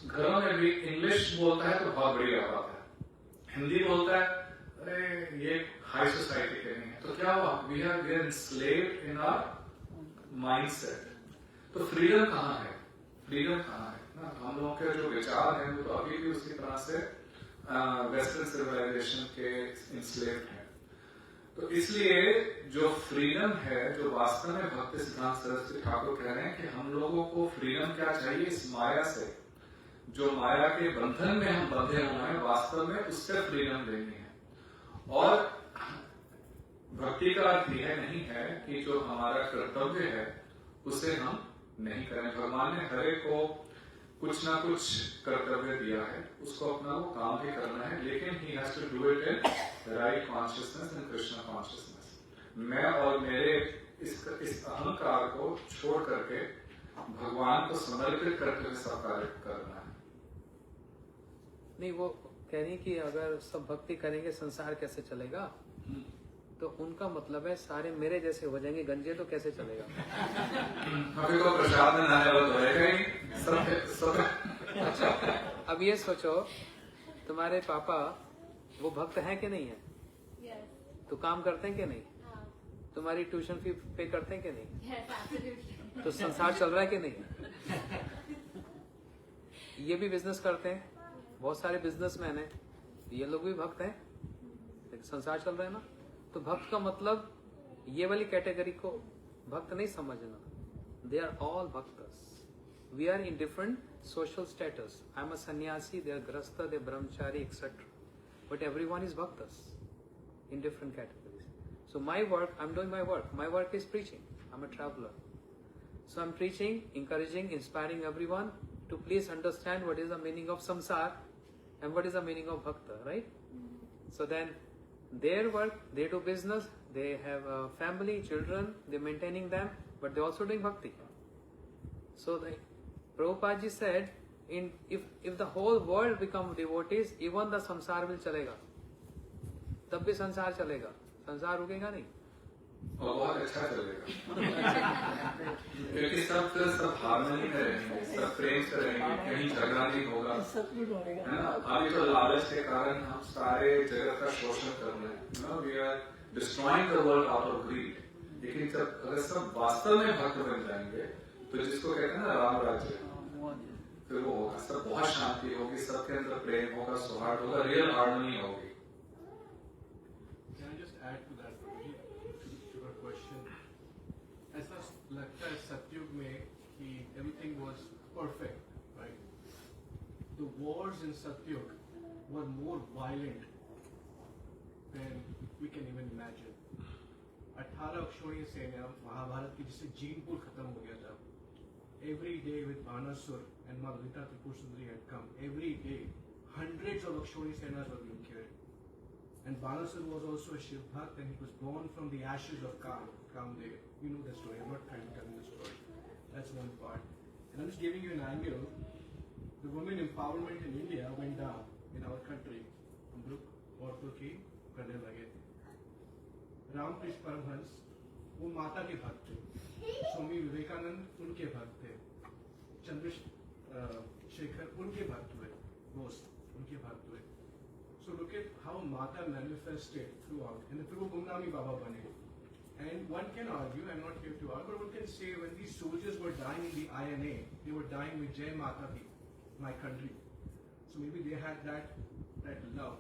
घरों में भी इंग्लिश बोलता है तो बहुत बढ़िया बात है, हिंदी बोलता है, अरे ये हाई सोसाइटी के नहीं है। तो क्या हुआ, we are enslaved in our mindset. तो फ्रीडम कहाँ है, फ्रीडम कहाँ है ना? हम लोगों के जो विचार हैं वो तो अभी भी उसी तरह से वेस्टर्न सिविलाइजेशन के इंस्लेव्ड हैं। तो इसलिए जो फ्रीडम है, जो वास्तव में भक्ति सिद्धांत सरस्वती ठाकुर कह रहे हैं कि हम लोगों को फ्रीडम क्या चाहिए, इस माया से, जो माया के बंधन में हम बंधे हुए हैं, वास्तव में उससे फ्रीडम लेनी है। और भक्ति का अर्थ यह नहीं है कि जो हमारा कर्तव्य है उसे हम नहीं करें। भगवान ने हर एक को कुछ ना कुछ कर्तव्य दिया है, उसको अपना वो काम भी करना है, लेकिन he has to do it in right consciousness and Krishna consciousness. मैं और मेरे इस अहंकार को छोड़ करके भगवान को समर्पित करके हुए सब कार्य करना है। नहीं, वो कह रही कि अगर सब भक्ति करेंगे संसार कैसे चलेगा? तो उनका मतलब है सारे मेरे जैसे हो जाएंगे गंजे, तो कैसे चलेगा? अभी तो प्रसाद में नहाने वाला तो रहेगा ही सब। अच्छा, अब ये सोचो, तुम्हारे पापा वो भक्त हैं कि नहीं है? Yes. तो काम करते हैं कि नहीं? तुम्हारी ट्यूशन फी पे करते हैं कि नहीं? Yes, absolutely. तो संसार चल रहा है कि नहीं? ये भी बिजनेस करते हैं, बहुत सारे बिजनेसमैन हैं, ये लोग भी भक्त हैं, लेकिन संसार चल रहा है ना। तो भक्त का मतलब ये वाली कैटेगरी को भक्त नहीं समझना। They are all bhaktas. We are in different social status. I am a sannyasi, they are grihastha, they brahmachari etcetera, but everyone is bhaktas in different categories. So my work, I'm doing my work. My work is preaching. I'm a traveler. So I'm preaching, encouraging, inspiring everyone to please understand what is the meaning of samsar and what is the meaning of bhakta, right? So then their work, they do business, they have a family, children, they're maintaining them, but they're also doing bhakti. So the Prabhupada ji said, if the whole world become devotees, even the samsar will chalega. तब भी संसार चलेगा, संसार रुकेगा नहीं। और बहुत अच्छा चलेगा क्योंकि सब हार्मनी में रहेंगे, सब प्रेम से रहेंगे, कहीं झगड़ा नहीं होगा, है ना। अभी तो लालच के कारण हम सारे जगत का शोषण कर रहे हैं, we are destroying the world out of greed. लेकिन जब अगर सब वास्तव में भक्त बन जाएंगे तो जिसको कहते हैं ना राम राज्य, फिर वो होगा, सब बहुत शांति होगी, सबके अंदर प्रेम होगा, सौहार्द होगा, रियल हार्मनी होगी। add to that, to your question, ऐसा लगता है सतयुग में कि everything was perfect, right? The wars in Satyug were more violent than we can even imagine. 18 अक्षौहिणी सेना महाभारत की, जिससे जीनपुर खत्म हो गया था, every day with Banasur and Malvita Tripur Sundari had come, every day hundreds of Akshoni senas were being killed. And Banasur was also a Shiv Bhakt, and he was born from the ashes of Kamdev. You know the story. I'm not trying to tell you the story. That's one part. And I'm just giving you an angle. The women empowerment in India went down in our country. हम लोग औरतों की करने लगे थे. रामकृष्ण परमहंस वो माता के भक्त थे. स्वामी विवेकानंद उनके भक्त थे. चंद्रशेखर उनके भक्त हुए. बोस उनके भक्त हुए. So look at how Mata manifested throughout, and फिर वो गुमनामी बाबा बने. And one can argue, I'm not here to argue, but one can say when these soldiers were dying in the INA, they were dying with Jai Mata Di, my country. So maybe they had that love.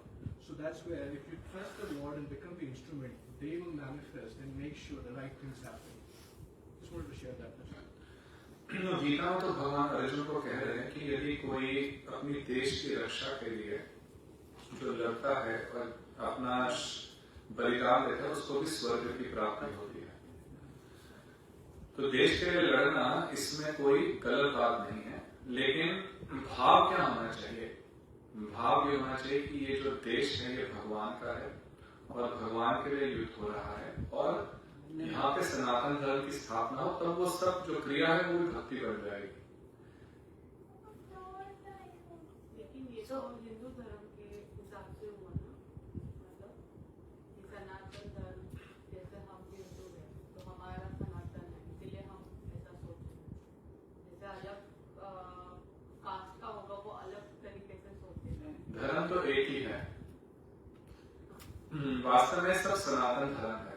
So that's where if you trust the Lord and become the instrument, they will manifest and make sure the right things happen. Just wanted to share that. Gita में तो भगवान अर्जुन को कह रहे हैं कि यदि कोई अपनी देश की रक्षा के लिए जो लड़ता है और अपना बलिदान देता है, उसको भी स्वर्ग की प्राप्ति होती है। तो देश के लिए लड़ना इसमें कोई गलत बात नहीं है, लेकिन भाव क्या होना चाहिए? भाव ये होना चाहिए कि ये जो देश है ये भगवान का है और भगवान के लिए युद्ध हो रहा है, और यहाँ पे सनातन धर्म की स्थापना हो, तब वो सब जो क्रिया है वो भी भक्ति बन जाएगी। लेकिन ये तो हिंदू धर्म के हिसाब से हुआ ना, मतलब सनातन धर्म, जैसे हम हिंदू हैं तो हमारा सनातन है, इसलिए हम ऐसा सोचते हैं। जैसे अलग कास्ट का होगा वो अलग तरीके से सोचते हैं। धर्म तो एक ही है, वास्तव में सब सनातन धर्म है।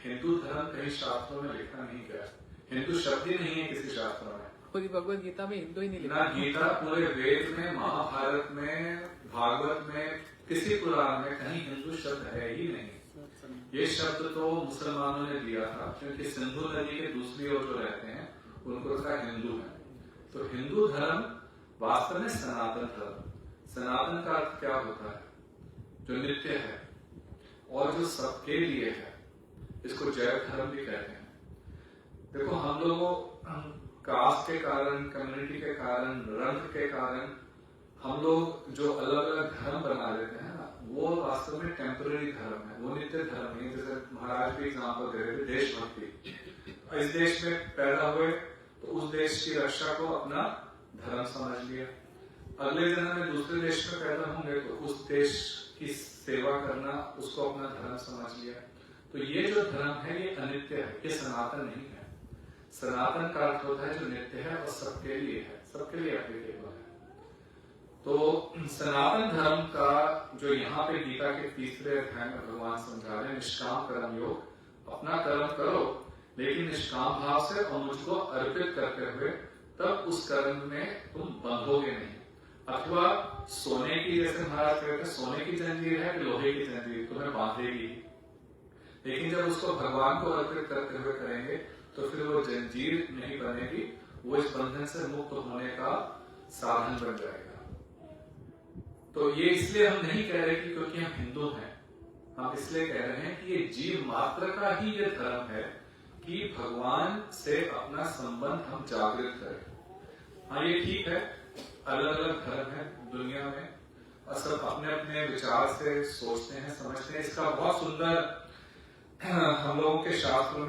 हिंदू धर्म कहीं शास्त्रों में लिखा नहीं गया, हिंदू शब्द ही नहीं है किसी शास्त्रों में। पूरी भगवत गीता में हिंदू ही नहीं लिखा। ना गीता पूरे वेद में, महाभारत में, भागवत में, किसी पुराण में कहीं हिंदू शब्द है ही नहीं। ये शब्द तो मुसलमानों ने दिया था, क्योंकि सिंधु नदी के दूसरी ओर जो रहते हैं उनको उसका हिंदू है। तो हिंदू धर्म वास्तव में सनातन धर्म। सनातन का अर्थ क्या होता है? जो नित्य है और जो सबके लिए है। इसको जैव धर्म भी कहते हैं। देखो, हम लोगों कास्ट के कारण, कम्युनिटी के कारण, रंग के कारण हम लोग जो अलग अलग धर्म बना लेते हैं ना, वो वास्तव में टेम्पररी धर्म है, वो नित्य धर्म नहीं। जैसे महाराज भी एग्जाम्पल दे रहे थे, देशभक्ति। इस देश में पैदा हुए तो उस देश की रक्षा को अपना धर्म समझ लिया। अगले जन्म में दूसरे देश में पैदा होंगे तो उस देश की सेवा करना उसको अपना धर्म समझ लिया। तो ये जो धर्म है ये अनित्य है, ये सनातन नहीं है। सनातन का अर्थ होता है जो नित्य है और सबके लिए है, सबके लिए एप्लीकेबल है। तो सनातन धर्म का जो यहाँ पे गीता के 3रे अध्याय में भगवान समझा रहे हैं, निष्काम कर्म योग, अपना कर्म करो लेकिन निष्काम भाव से और मुझको अर्पित करते हुए, तब उस कर्म में तुम बंधोगे नहीं। अथवा सोने की, जैसे महाराज कहते हैं, सोने की जंजीर है कि लोहे की जंजीर, तुम्हें बांधेगी। लेकिन जब उसको भगवान को अर्पित करते हुए करेंगे तो फिर वो जंजीर नहीं बनेगी, वो इस बंधन से मुक्त होने का साधन बन जाएगा। तो ये इसलिए हम नहीं कह रहे कि क्योंकि हम हिंदू हैं, हम इसलिए कह रहे हैं कि ये जीव मात्र का ही ये धर्म है कि भगवान से अपना संबंध हम जागृत करें। हाँ, ये ठीक है, अलग अलग धर्म है दुनिया में और सब अपने अपने विचार से सोचते हैं, समझते हैं। इसका बहुत सुंदर हम लोगों के शास्त्रों में